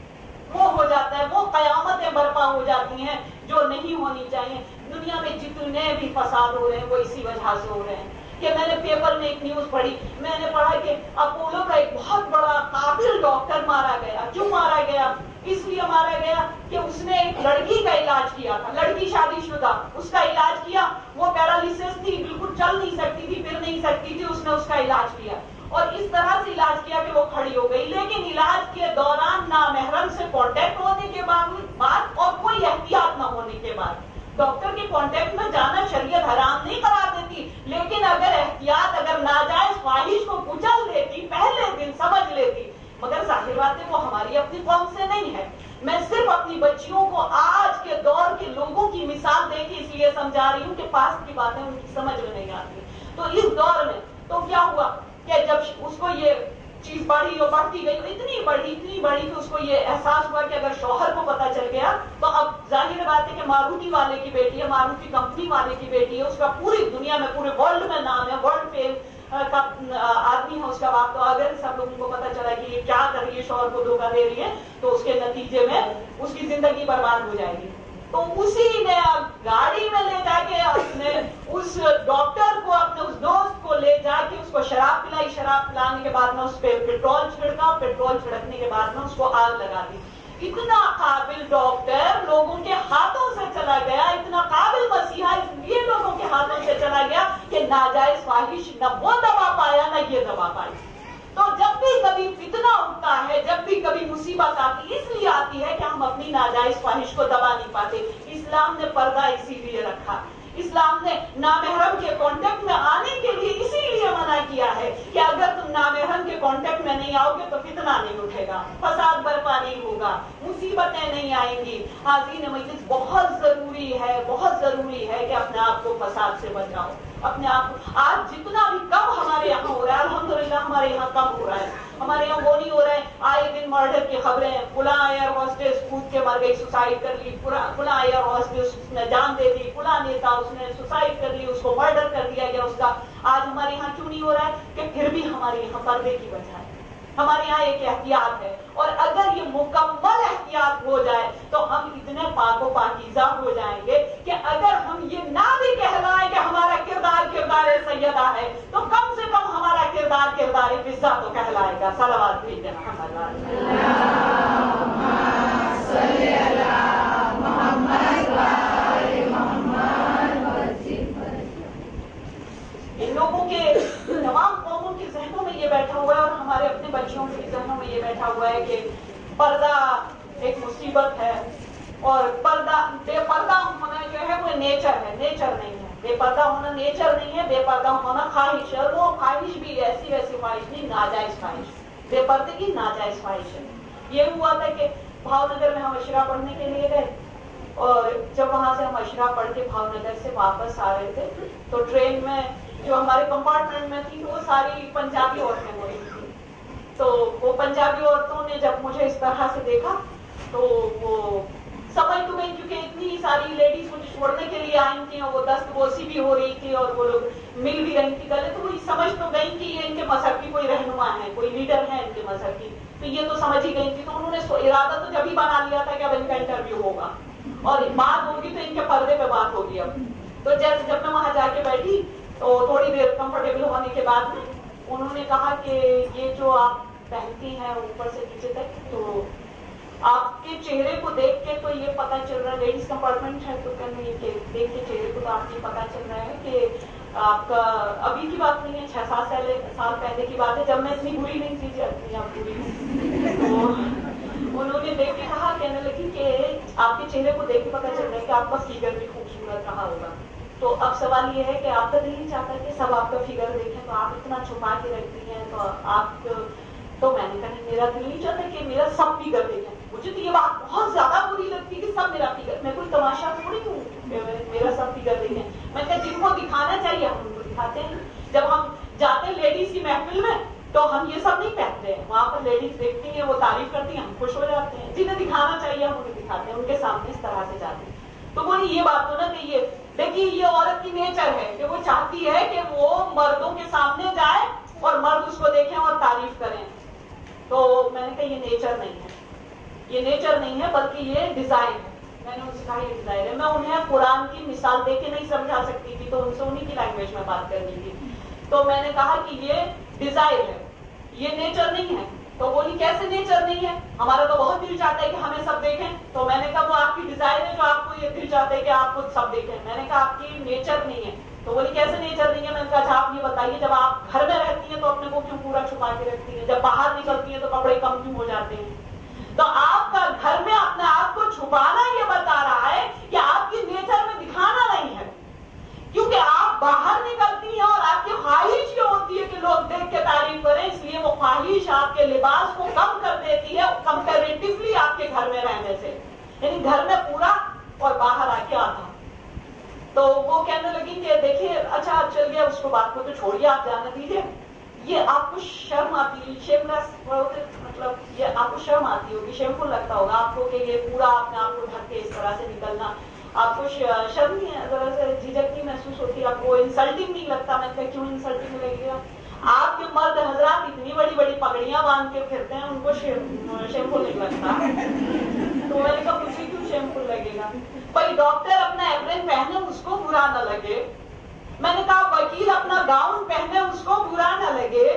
وہ ہو جاتا ہے، وہ قیامتیں برپا ہو جاتی ہیں جو نہیں ہونی چاہیے. دنیا میں جتنے بھی فساد ہو رہے ہیں وہ اسی وجہ سے ہو رہے ہیں کہ میں نے پیپر میں ایک نیوز پڑھی، میں نے پڑھا کہ اپولو کا ایک بہت بڑا قابل ڈاکٹر مارا گیا. کیوں مارا گیا؟ اس لیے مارا گیا کہ اس نے ایک لڑکی کا علاج کیا تھا، لڑکی شادی شدہ، اس کا علاج کیا، وہ پیرالیسس تھی، بالکل چل نہیں سکتی تھی، پھر نہیں سکتی تھی، اس نے اس کا علاج کیا اور اس طرح سے علاج کیا کہ وہ کھڑی ہو گئی. لیکن علاج کے دور کانٹیکٹ ہونے کے بعد اور کوئی احتیاط نہ ہونے کے بعد. ڈاکٹر کے کانٹیکٹ میں جانا شریعت حرام نہیں قرار دیتی، لیکن اگر احتیاط، اگر ناجائز خواہش کو کچل دیتی، پہلے دن سمجھ لیتی. مگر ظاہر بات ہے وہ ہماری اپنی قوم سے نہیں ہے. میں صرف اپنی بچیوں کو آج کے دور کے لوگوں کی مثال دے کے اس لیے سمجھا رہی ہوں کہ پاس کی باتیں ان کی سمجھ میں نہیں آتی. تو اس دور میں تو کیا ہوا کہ جب اس کو یہ چیز بڑھی اور بڑھتی گئی، اتنی بڑھی کہ اس کو یہ احساس ہوا کہ اگر شوہر کو پتا چل گیا تو اب ظاہر بات ہے کہ ماروتی والے کی بیٹی ہے، ماروتی کمپنی والے کی بیٹی ہے، اس کا پوری دنیا میں، پورے ورلڈ میں نام ہے، ورلڈ فیم کا آدمی ہے اس کا باپ. تو اگر سب لوگوں کو پتا چلا کہ یہ کیا کر رہی ہے، شوہر کو دھوکہ دے رہی ہے، تو اس کے نتیجے میں اس کی زندگی برباد ہو جائے گی. تو اسی نے گاڑی میں لے جا کے اپنے اس ڈاکٹر کو، اپنے اس دوست کو لے جا کے اس کو شراب پلائی. شراب پلانے کے بعد میں اس پہ پیٹرول چھڑکا، پیٹرول چھڑکنے کے بعد میں اس کو آگ لگا دی. اتنا قابل ڈاکٹر لوگوں کے ہاتھوں سے چلا گیا، اتنا قابل مسیحا اس لیے لوگوں کے ہاتھوں سے چلا گیا کہ ناجائز خواہش نہ وہ دبا پایا نہ یہ دبا پائی. تو جب بھی کبھی فتنہ اٹھتا ہے، جب بھی کبھی مصیبت آتی ہے، اس لیے آتی ہے کہ ہم اپنی ناجائز خواہش کو دبا نہیں پاتے. اسلام نے پردہ اسی لیے رکھا، اسلام نے نامحرم کے کانٹیکٹ میں آنے کے لیے اسی لیے منع کیا ہے کہ اگر تم نامحرم کے کانٹیکٹ میں نہیں آؤ گے تو فتنہ نہیں اٹھے گا، فساد برپا نہیں ہوگا، مصیبتیں نہیں آئیں گی. حاضرین مجلس، بہت ضروری ہے کہ اپنے آپ کو فساد سے بچاؤ. اپنے آپ کو آج جتنا بھی کم ہمارے یہاں ہو رہا ہے، الحمدللہ ہمارے یہاں کم ہو رہا ہے. ہمارے یہاں وہ نہیں ہو رہا ہے آئے دن مرڈر کی خبریں، فلاں ایئر ہوسٹس کود کے مر گئی، سوسائڈ کر لی، فلاں ایئر ہوسٹس اس نے جان دے دی، فلاں نیتا اس نے سوسائڈ کر لی، اس کو مرڈر کر دیا گیا اس کا. آج ہمارے یہاں کیوں نہیں ہو رہا ہے کہ پھر بھی ہمارے یہاں پردے کی وجہ ہے، ہمارے یہاں ایک احتیاط ہے. اور اگر یہ مکمل احتیاط ہو جائے تو ہم اتنے پاک و پاکیزہ ہو جائیں گے کہ اگر ہم یہ نہ بھی کہلائیں کہ ہمارا کردار سیدہ ہے، تو کم سے کم ہمارا کردار فضہ تو کہلائے گا. صلوات بھیجیں محمد ان لوگوں کے، تمام قوموں کے ذہنوں میں یہ بیٹھا ہوا ہے اور ہمارے اپنے بچوں کے ذہنوں میں یہ بیٹھا ہوا ہے کہ پردہ ایک مصیبت ہے. اور بے پردہ ہونا جو ہے وہ نیچر ہے، نیچر نہیں ہے. بے پردہ ہونا نیچر نہیں ہے، بے پردہ ہونا خواہش ہے. اور وہ خواہش بھی ایسی خواہش نہیں، ناجائز خواہش. بے پردے کی ناجائز خواہش ہے. یہ ہوا تھا کہ بھاؤ نگر میں ہم اشرا پڑھنے کے لیے گئے، اور جب وہاں سے ہم اشرا پڑھ کے بھاؤ نگر سے واپس آ رہے تھے تو ٹرین میں جو ہمارے کمپارٹمنٹ میں تھی وہ ساری پنجابی عورتیں ہو رہی تھیں. تو وہ پنجابی عورتوں نے جب مجھے اس طرح سے دیکھا تو وہ سمجھ تو گئی، کیونکہ اتنی ساری لیڈیز مجھے چھوڑنے کے لیے آئی تھیں اور وہ دست بوسی بھی ہو رہی تھی اور وہ لوگ مل بھی رہی تھی گلے، تو وہ سمجھ تو گئی کہ یہ ان کے مذہب کی کوئی رہنما ہے، کوئی لیڈر ہے ان کے مذہب کی. تو یہ تو سمجھ ہی گئی تھی. تو انہوں نے ارادہ تو جب ہی بنا لیا تھا کہ اب ان کا انٹرویو ہوگا اور بات ہوگی تو ان کے پردے پہ بات ہوگی. اب تو جب میں وہاں جا کے بیٹھی تو تھوڑی دیر کمفرٹیبل ہونے کے بعد میں انہوں نے کہا کہ یہ جو آپ پہنتی ہیں اوپر سے نیچے تک، تو آپ کے چہرے کو دیکھ کے تو یہ پتا چل رہا ہے، لیڈیز کمپارٹمنٹ ہے تو دیکھ کے چہرے کو تو آپ یہ پتا چل رہا ہے کہ آپ کا ابھی کی بات نہیں ہے، 6-7 سال پہلے کی بات ہے، جب میں اتنی بری نہیں تھی جتنی آپ بری ہیں. تو انہوں نے دیکھ کے کہا، کہنے لگی کہ آپ کے چہرے کو دیکھ کے پتا چل رہا ہے کہ آپ کا فگر بھی خوبصورت رہا ہوگا. تو اب سوال یہ ہے کہ آپ کا دل نہیں چاہتا کہ سب آپ کا فگر دیکھیں، تو آپ اتنا چھپا کے رکھتی ہیں. تو میں نے کہا میرا دل نہیں چاہتا کہ میرا سب فگر دیکھیں. مجھے تو یہ بات بہت زیادہ بری لگتی ہے کہ سب میرا فگر، میں کوئی تماشا تھوڑی ہوں میرا سب فگر دیکھیں. میں کہا جن کو دکھانا چاہیے ہم ان کو دکھاتے ہیں. جب ہم جاتے ہیں لیڈیز کی محفل میں تو ہم یہ سب نہیں پہنتے ہیں، وہاں پر لیڈیز دیکھتی ہیں، وہ تعریف کرتی ہیں، ہم خوش ہو جاتے ہیں. جنہیں دکھانا چاہیے ہم انہیں دکھاتے ہیں، ان کے سامنے اس طرح سے جاتے ہیں. تو وہ یہ بات ہونا کہ یہ دیکھیے یہ عورت کی نیچر ہے کہ وہ چاہتی ہے کہ وہ مردوں کے سامنے جائے اور مرد اس کو دیکھیں اور تعریف کریں. تو میں نے کہا یہ نیچر نہیں ہے، یہ نیچر نہیں ہے بلکہ یہ ڈیزائر ہے. میں نے ان سے کہا یہ ڈیزائر ہے. میں انہیں قرآن کی مثال دے کے نہیں سمجھا سکتی تھی تو ان سے انہیں کی لینگویج میں بات کرنی تھی. تو میں نے کہا کہ یہ ڈیزائر ہے، یہ نیچر نہیں ہے. تو بولی کیسے نیچر نہیں ہے، ہمارا تو بہت دل چاہتا ہے کہ ہمیں سب دیکھیں. تو میں نے کہا وہ آپ کی ڈیزائر ہے جو آپ کو یہ دل چاہتا ہے کہ آپ کو سب دیکھیں. میں نے کہا آپ کی نیچر نہیں ہے. تو بولی کیسے نیچر نہیں ہے. میں نے کہا اچھا آپ یہ بتائیے جب آپ گھر میں رہتی ہیں تو اپنے کو کیوں پورا چھپا کے رکھتی ہیں، جب باہر نکلتی ہیں تو کپڑے کم کیوں ہو جاتے ہیں. تو آپ کا گھر چھپانا یہ بتا رہا ہے کہ آپ کی نیچر میں دکھانا نہیں ہے، کیونکہ آپ باہر نکلتی ہیں اور آپ کی خواہش یہ ہوتی ہے کہ لوگ دیکھ کے تعریف کریں، اس لیے وہ خواہش آپ کے لباس کو کم کر دیتی ہے کمپیریٹیولی آپ کے گھر میں رہنے سے، یعنی گھر میں پورا اور باہر آ کے آتا۔ تو وہ کہنے لگی کہ دیکھیے اچھا چل گیا، اس کو بات کو تو چھوڑیے، آپ جانے دیجیے، یہ آپ کو شرم آتی ہے، شیملیس مطلب یہ آپ کو شرم آتی ہوگی، شیمفل لگتا ہوگا آپ کو کہ یہ پورا اپنے آپ کو ڈھک کے اس طرح سے نکلنا، آپ کو شرم نہیں ہے، ذرا سے جھجک نہیں محسوس ہوتی، آپ کو انسلٹنگ نہیں لگتا؟ میں کہا کیوں انسلٹنگ لگے گا؟ آپ کے مرد حضرات اتنی بڑی بڑی پگڑیاں باندھ کے پھرتے ہیں، ان کو شیمفل نہیں لگتا؟ تو میں نے کہا مجھے کیوں شیمفل لگے گا؟ بھائی ڈاکٹر اپنا ایپرن پہنے اس کو برا نہ لگے، میں نے کہا وکیل اپنا گاؤن پہنے اس کو برا نہ لگے،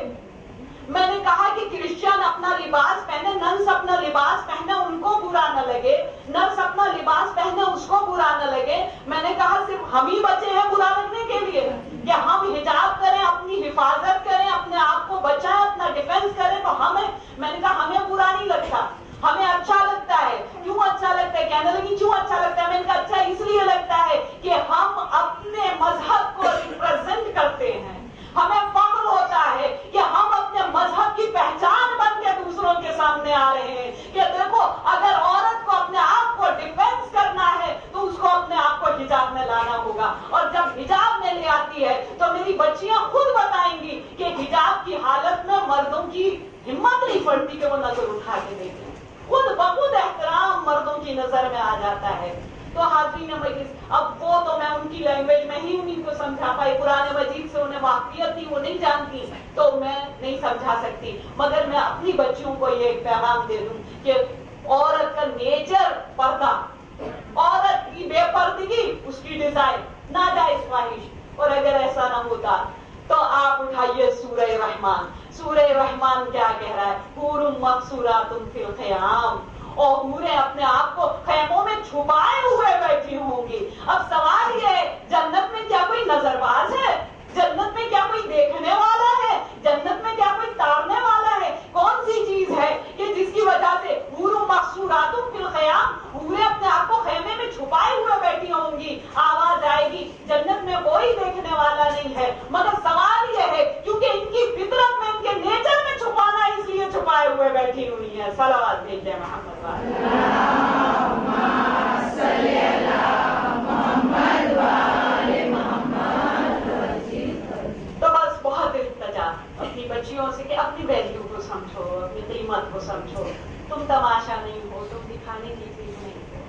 میں نے کہا کہ کرسچن اپنا لباس پہنے، ننس اپنا لباس پہنے ان کو برا نہ لگے، نرس اپنا لباس پہنے اس کو برا نہ لگے، میں نے کہا صرف ہم ہی بچے ہیں برا لگنے کے لیے کہ ہم حجاب کریں، اپنی حفاظت کریں، اپنے آپ کو بچائیں، اپنا ڈیفینس کریں تو ہمیں، میں نے کہا ہمیں برا نہیں لگتا، ہمیں اچھا لگتا ہے۔ کیوں اچھا لگتا ہے؟ کہنے لگی کیوں اچھا لگتا ہے؟ میں نے کہا اچھا اس لیے لگتا ہے کہ ہم اپنے مذہب کو ریپرزینٹ کرتے ہیں، ہمیں فخر ہوتا ہے کہ ہم اپنے مذہب کی پہچان بن کے دوسروں کے سامنے آ رہے ہیں کہ دیکھو اگر عورت کو اپنے آپ کو ڈیفینس کرنا ہے تو اس کو اپنے آپ کو حجاب میں لانا ہوگا، اور جب حجاب میں لے آتی ہے تو میری بچیاں خود بتائیں گی کہ حجاب کی حالت میں مردوں کی ہمت نہیں پڑتی کہ وہ نظر اٹھا کے دیکھیں، خود بخود احترام مردوں کی نظر میں آ جاتا ہے۔ تو حاضرین مجلس، اب وہ تو میں ان کی لینگویج میں ہی انہیں کو سمجھا پائی، قرآن مجید سے انہیں واقفیت تھی، وہ نہیں جانتی تو میں نہیں سمجھا سکتی، مگر میں اپنی بچیوں کو یہ ایک پیغام دے دوں کہ عورت کا نیچر پردہ، عورت کی بے پردگی اس کی ڈیزائن، ناجائز خواہش، اور اگر ایسا نہ ہوتا تو آپ اٹھائیے سورہ رحمان۔ سورہ رحمان کیا کہہ رہا ہے؟ حور مقصورات فی الخیام، اور حوریں اپنے آپ کو خیموں میں چھپائے ہوئے بیٹھی ہوں گی۔ اب سوال یہ ہے جنت میں کیا کوئی نظر باز ہے؟ جنت میں کیا کوئی دیکھنے والا ہے؟ جنت میں کیا کوئی تارنے والا ہے؟ کون سی چیز ہے کہ جس کی وجہ سے حور مقصورات فی الخیام، حوریں اپنے آپ کو خیمے میں چھپائے ہوئے بیٹھی ہوں گی؟ آواز آئے گی جنت میں کوئی دیکھنے والا نہیں ہے، مگر سوال یہ ہے کیونکہ ان کی فطرت میں، ان کے نیچر میں چھپانا، اس لیے چھپائے ہوئے بیٹھی ہوئی ہیں۔ صلوات بھیجیں محمد تو بس بہت التجا اپنی بچیوں سے کہ اپنی ویلیو کو سمجھو، اپنی قیمت کو سمجھو، تم تماشا نہیں ہو، تم دکھانے کی چیز نہیں ہو،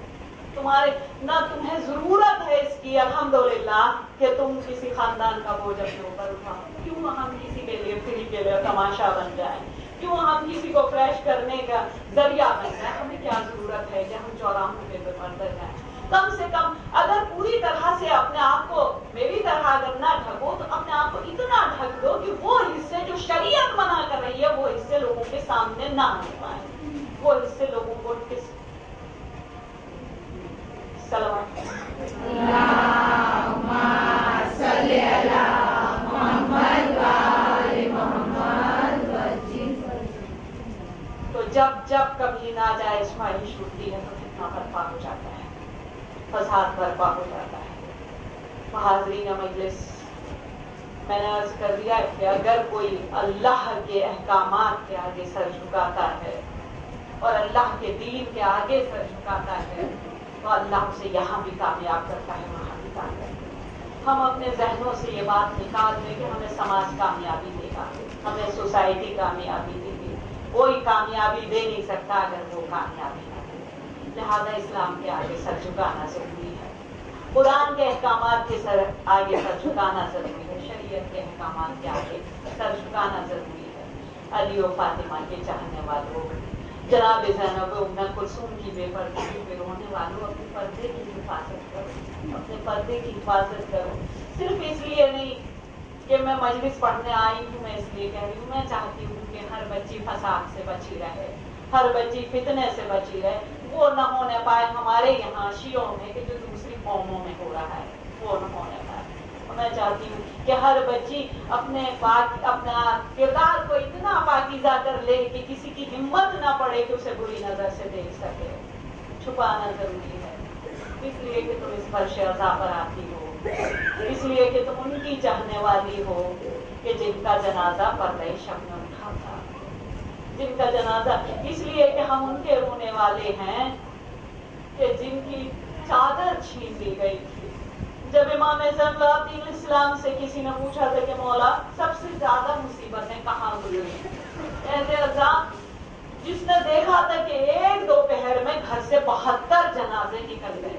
تمہارے نہ تمہیں ضرورت ہے اس کی الحمدللہ کہ تم کسی خاندان کا بوجھ اپنے اوپر اٹھاؤ، کیوں ہم کسی کے لیے فری کے لیے تماشا بن جائیں، کیوں ہم کسی کو فریش کرنے کا ذریعہ بن جائیں؟ ہمیں کیا ضرورت ہے کہ ہم چوراہوں پہ بڑھتے جائیں؟ کم سے کم اگر پوری طرح سے اپنے آپ کو میری طرح اگر نہ ڈھکو تو اپنے آپ کو اتنا ڈھک دو کہ وہ حصے جو شریعت منع کر رہی ہے وہ حصے لوگوں کے سامنے نہ آ پائے، وہ حصے لوگوں کو کس تو جب کبھی ناجائز خواہش ہوتی ہے تو فتنہ برپا ہو جاتا ہے، فساد برپا ہو جاتا ہے۔ حاضرین مجلس، میں نے عرض کر دیا کہ اگر کوئی اللہ کے احکامات کے آگے سر جھکاتا ہے اور اللہ کے دین کے آگے سر جھکاتا ہے تو اللہ اسے یہاں بھی کامیاب کرتا ہے، وہاں بھی کامیاب کرتا ہے۔ ہم اپنے ذہنوں سے یہ بات نکال دیں کہ ہمیں سماج کامیابی دے گا، ہمیں سوسائٹی کامیابی دے گی، کوئی کامیابی دے نہیں سکتا اگر وہ کامیابی نہ دے۔ لہذا اسلام کے آگے سر جھکانا ضروری ہے، قرآن کے احکامات کے آگے سر جھکانا ضروری ہے، شریعت کے احکامات کے آگے سر جھکانا ضروری ہے۔ علی و فاطمہ کے چاہنے والوں، جناب زینب و ام کلثوم کی بے پردگی پہ رونے والوں، اپنے پردے کی حفاظت کرو، اپنے پردے کی حفاظت کرو۔ صرف اس لیے نہیں کہ میں مجلس پڑھنے آئی ہوں، میں اس لیے کہہ رہی ہوں، میں چاہتی ہوں کہ ہر بچی فساد سے بچی رہے، ہر بچی فتنے سے بچی رہے، وہ نہ ہونے پائے ہمارے یہاں شیعوں میں کہ جو دوسری قوموں میں ہو رہا ہے، وہ نہ ہونے پائے۔ میں چاہتی ہوں کہ ہر بچی اپنا کردار کو اتنا پاکیزہ کر لے کہ کسی کی ہمت نہ پڑے کہ اسے بری نظر سے دیکھ سکے۔ چھپانا ضروری ہے، اس لیے کہ تم اس فرش عزا پر آتی ہو، اس لیے کہ تم ان کی چاہنے والی ہو کہ جن کا جنازہ پردہ شبنم اٹھاتا، جن کا جنازہ، اس لیے کہ ہم ان کے رونے والے ہیں کہ جن کی چادر چھین لی گئی تھی۔ جب امام زین العابدین اسلام سے کسی نے پوچھا تھا کہ مولا سب سے زیادہ مصیبتیں کہاں گزری، ایسے عذاب جس نے دیکھا تھا کہ ایک دوپہر میں گھر سے 72 جنازے نکل گئے،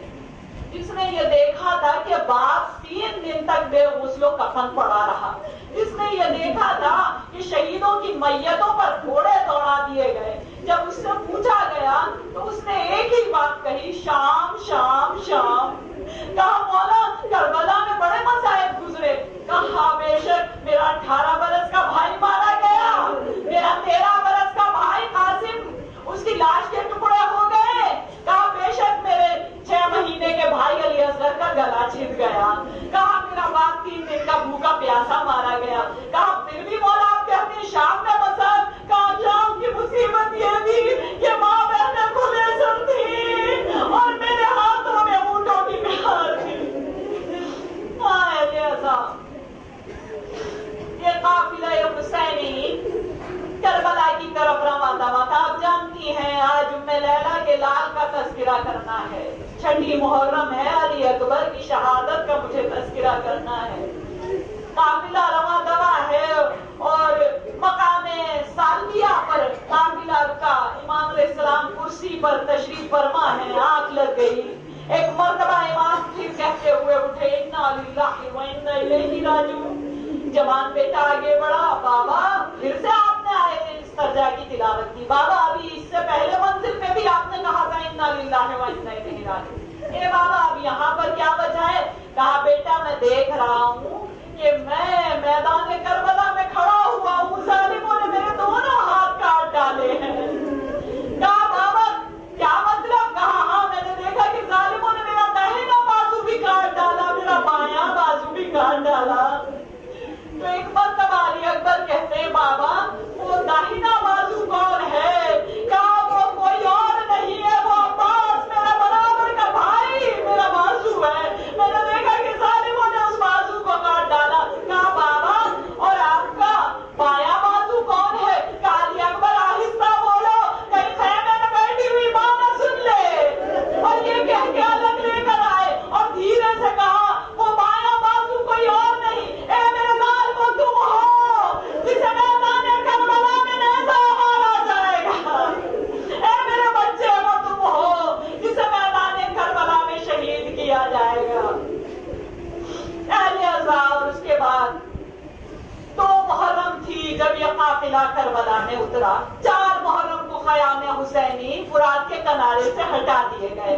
جس نے یہ دیکھا تھا کہ باپ 3 دن تک بے غسل و کفن پڑا رہا، جس نے یہ دیکھا تھا کہ شہیدوں کی میتوں پر گھوڑے دوڑا دیے گئے، جب اس سے پوچھا گیا تو اس نے ایک ہی بات کہی، شام شام شام۔ کہا مولا کربلا میں بڑے مصائب گزرے، کہا بے شک میرا 18 برس کا بھائی مارا گیا، میرا 13 برس کا بھائی قاسم اس کی لاش کے ٹکڑے ہو گئے، کہا بے شک میرے 6 مہینے کے بھائی علی اصغر کا گلا چھٹ گیا، کہا میرا باپ 3 دن کا بھوکا پیاسا مارا گیا، کہا پھر بھی مولا آپ کہتے ہیں شام میں مصائب، کہا شام کی مصیبت یہ تھی کہ ماں بہنیں کھلے سن تھی اور میرے ہاتھوں میں اونٹوں کی بہار تھی۔ یہ قافلہ حسینی کربلا کی طرف روانہ ہوا تھا۔ آپ جانتی ہیں آج ام لیلہ کے لال کا تذکرہ کرنا ہے، 6 محرم ہے، علی اکبر کی شہادت کا مجھے تذکرہ کرنا ہے۔ قافلہ رواں دوا ہے اور مقام سالمیہ پر قافلہ کا امام علیہ السلام کرسی پر تشریف فرما ہے، آنکھ لگ گئی۔ ایک مرتبہ امام پھر کہتے ہوئے اٹھے، انا للہ و انا الیہ راجعون۔ جوان بیٹا آگے بڑھا، بابا پھر سے آپ نے آئے استرجاع کی تلاوت کی، بابا ابھی اس سے پہلے منزل میں بھی آپ نے کہا تھا انا للہ و انا الیہ راجعون، اے بابا اب یہاں پر کیا وجہ ہے؟ کہا بیٹا میں دیکھ رہا ہوں کہ میں میدان کربلا میں کھڑا ہوا ہوں، ظالموں نے میرے دونوں ہاتھ کاٹ ڈالے ہیں۔ کہا بابا کیا مطلب؟ کہا ہاں میں نے دیکھا کہ ظالموں نے میرا داہنا بازو بھی کاٹ ڈالا، میرا بایاں بازو بھی کاٹ ڈالا۔ تو ایک مرتبہ علی اکبر کہتے ہیں بابا وہ داہنا بازو کون ہے؟ کہا وہ کوئی اور نہیں ہے، وہ عباس میرا برابر کا بھائی میرا بازو ہے، میں نے دیکھا کہ ظالموں نے اس بازو کو کاٹ ڈالا۔ کہا بابا اور آپ کا بایاں بازو کون ہے؟ کہا علی اکبر آہستہ بولو کہیں خیمے میں بیٹھی ہوئی ماں نہ سن لے، اور یہ کہہ کے الگ لے کر آئے اور دھیرے سے کہا وہ بایاں بازو کوئی اور نہیں، اے میرے ظالموں تم ہو جسے میدان کربلا میں نیزہ مارا جائے گا، اے میرے بچے وہ تم ہو جسے میدان کربلا میں شہید کیا جائے گا۔ اہل عزا، اور اس کے بعد 2 محرم تھی جب یہ قافلہ کربلا میں اترا، 4 محرم کو خیام حسینی فرات کے کنارے سے ہٹا دیے گئے،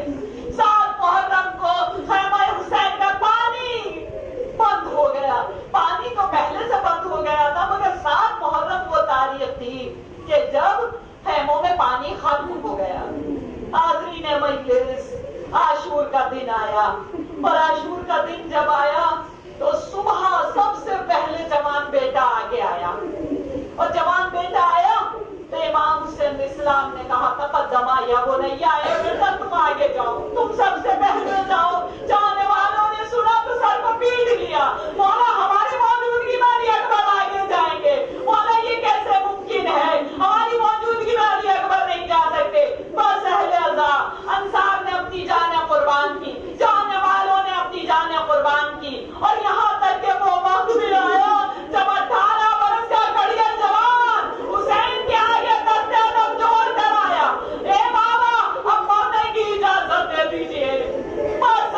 7 محرم کو خیمہ حسین کا پانی بند ہو گیا۔ پانی تو پہلے سے بند ہو گیا تھا مگر 7 محرم وہ تاریخ تھی کہ جب خیموں میں پانی ختم ہو گیا۔ حاضرین مجلس، عاشور کا دن آیا، اور عاشور کا دن جب آیا تو صبح سب سے پہلے جوان بیٹا آگے آیا، اور جوان بیٹا آیا تو امام حسین اسلام نے کہا تقدما یا بنیا، اے بیٹا تم آگے جاؤ، تم سب سے پہلے جاؤ۔ جانے والوں نے سنا تو سر کو پیٹ لیا، مولا ہماری موجودگی میں علی اکبر آگے جائیں گے، مولا یہ کیسے ممکن ہے، ہماری موجودگی میں علی اکبر نہیں جا سکتے۔ بس اہل عزا، انصار نے اپنی جانیں قربان کی، جانے والوں نے اپنی جانیں قربان کی، اور یہاں تک کہ وہ وقت بھی آیا جب 18 برس کا کڑیا جوان حسین کے آگے دستے ادب جوڑ کر آیا، اے بابا اب مرنے کی اجازت دے دیجیے، بس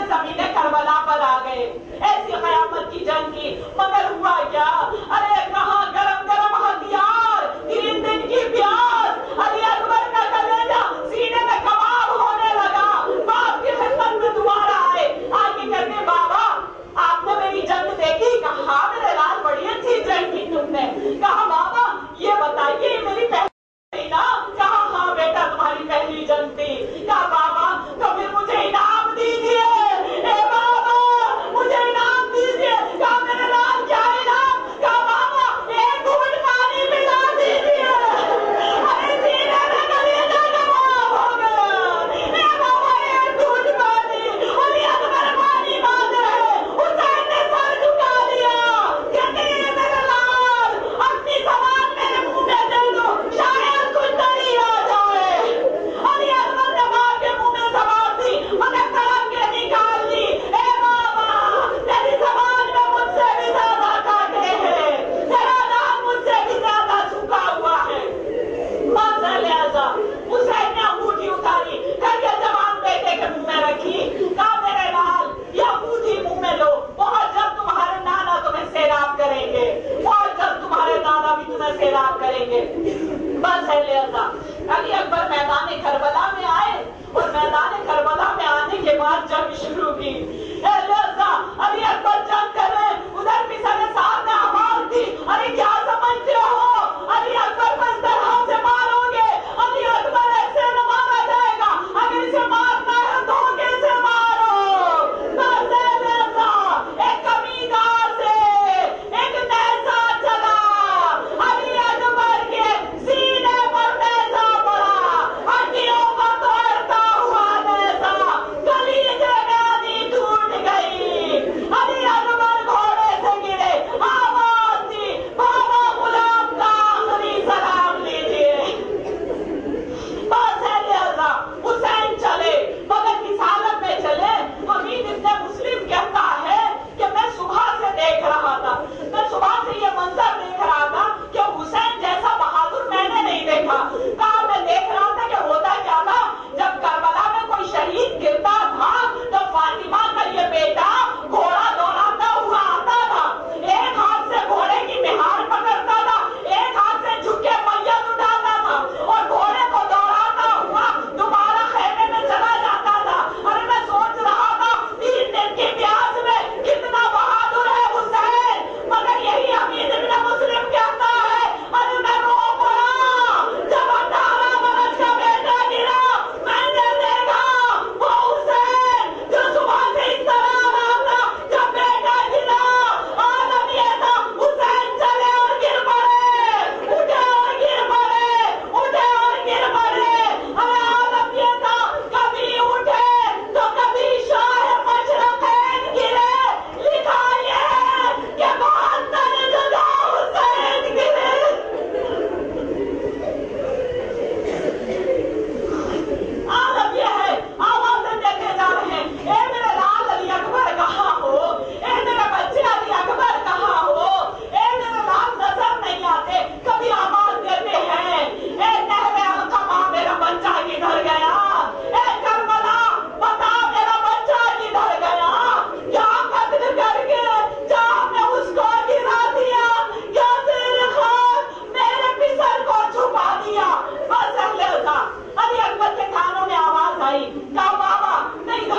زمین کربلا پر آ گئے، ایسی قیامت کی جنگ کی، مگر ہوا کیا؟ ارے کہاں گرم گرم ہتھیار، 3 دن کی پیاس، علی اکبر کا کلیجہ سینے میں کباب ہونے لگا۔ باپ کی خدمت میں دوبارہ آئے، آگے کہتے بابا آپ نے میری جنگ دیکھی؟ کہا میرے لال بڑی اچھی جنگ کی تم نے۔ کہا بابا یہ بتائیے میری پہلی نا؟ کہا ہاں بیٹا تمہاری پہلی جنگ تھی۔ کہا بابا تو پھر مجھے انعام دیجیے، اے بابا مجھے انعام دیجیے۔ کہا میرے لال کیا انعام؟ کہا بابا ایک گھونٹ پانی پلا دیجیے۔ ارے سینے میں کلیجہ کباب ہو گیا، اے بابا ایک گھونٹ پانی۔ علی اکبر پانی مانگ رہے، حسین نے سر جھکا دیا، کہتے ہیں میرے لال اپنی زبان میرے منہ میں دے دو، شاید کچھ دری آ جائے۔ علی اکبر نے باپ کے منہ میں زبان دی، مگر تڑپ کے نکال دی۔ اے بابا تیری زبان میں مجھ سے بھی زیادہ کانٹے ہیں، تیرا دان مجھ سے بھی زیادہ سوکھا ہوا ہے۔ ماذا لہذا حسین نے انگوٹھی اتاری، کر کے زبان بیٹے کے منہ میں رکھی۔ کہا میرے لال یہ انگوٹھی منہ میں لو، بہت جلد تمہارے نانا تمہیں سیراب کریں گے، بہت جلد تمہارے دادا بھی تمہیں سیراب کریں گے۔ بس ہے لہذا علی اکبر میدان کربلا میں آئے، اور میدان کربلا میں آنے کے بعد جنگ شروع کی۔ اے لہذا علی اکبر جنگ کر رہے، ادھر بھی سر صاحب نے آواز دی، ارے کیا سمجھتے ہو علی اکبر کو اس طرح سے مارو گے؟ علی اکبر ایسے نہ مارا جائے گا، اگر اسے مارنا ہے دھوکے سے مارو۔ بس ہے لہذا ایک کمیدار سے ایک نیزہ چلا، علی اکبر کے سینے پر نیزہ پڑا، ہڈیوں کو توڑتا ہوا نیزہ کلیجے میں آدھی ٹوٹ گئی۔ علی اکبر گھوڑے سے گرے، آواز دی بابا غلام کا آخری سلام لیجیے۔ بس ہے لہذا حسین چلے، مگر کس حالت میں چلے؟ حمید ابن مسلم کہتا ہے کہ میں صبح سے دیکھ رہا تھا، میں صبح سے یہ منظر دیکھ رہا تھا کہ حسین جیسا بہادر میں نے نہیں دیکھا۔ کہا میں دیکھ رہا تھا کہ ہوتا کیا تھا، جب کربلا میں کوئی شہید گرتا تھا تو فاطمہ کا یہ بیٹا گھوڑا دوڑاتا ہوا آتا تھا، ایک ہاتھ سے گھوڑے کی مہار پکڑتا تھا، ایک ہاتھ سے جھک کے میت اٹھاتا تھا، اور گھوڑے کو دوڑاتا ہوا دوبارہ خیمے میں چلا جاتا تھا۔ ارے میں سوچ رہا تھا 3 دن کی پیاس میں کتنا بہادر ہے حسین، مگر یہی حمید ابن مسلم کہتا ہے ارے میں رو پڑا جب 18 برس کا بیٹا گرا۔ میں نے دیکھا وہ حسین جو صبح سے اس طرح رہا تھا، جب بیٹا گرا عالم یہ تھا حسین چلے اور گر پڑے، اٹھے اور گر پڑے، اٹھے اور گر پڑے۔ ارے عالم یہ تھا کبھی اٹھے تو کبھی شاہ مشرقین گرے، لکھا یہ ہے کہ 72 جگہ حسین گرے۔ عالم یہ ہے، آوازیں دیتے جا رہے ہیں، اے میرے لال علی اکبر کہاں ہو، اے میرے بچے علی اکبر کہاں ہو، اے میرے لال نظر نہیں آتے۔ کبھی آواز دیتے ہیں اے نہر القمہ میرا بچہ کدھر گیا، اے کربلا بتا میرا بچہ کدھر گیا، کیا قتل کر کے جہاں میں اس کو گرا دیا، کیا زیر خاک میرے پسر کو چھپا دیا۔ بس لہذا علی اکبر کے کانوں میں آواز آئی، کہا بابا نہیں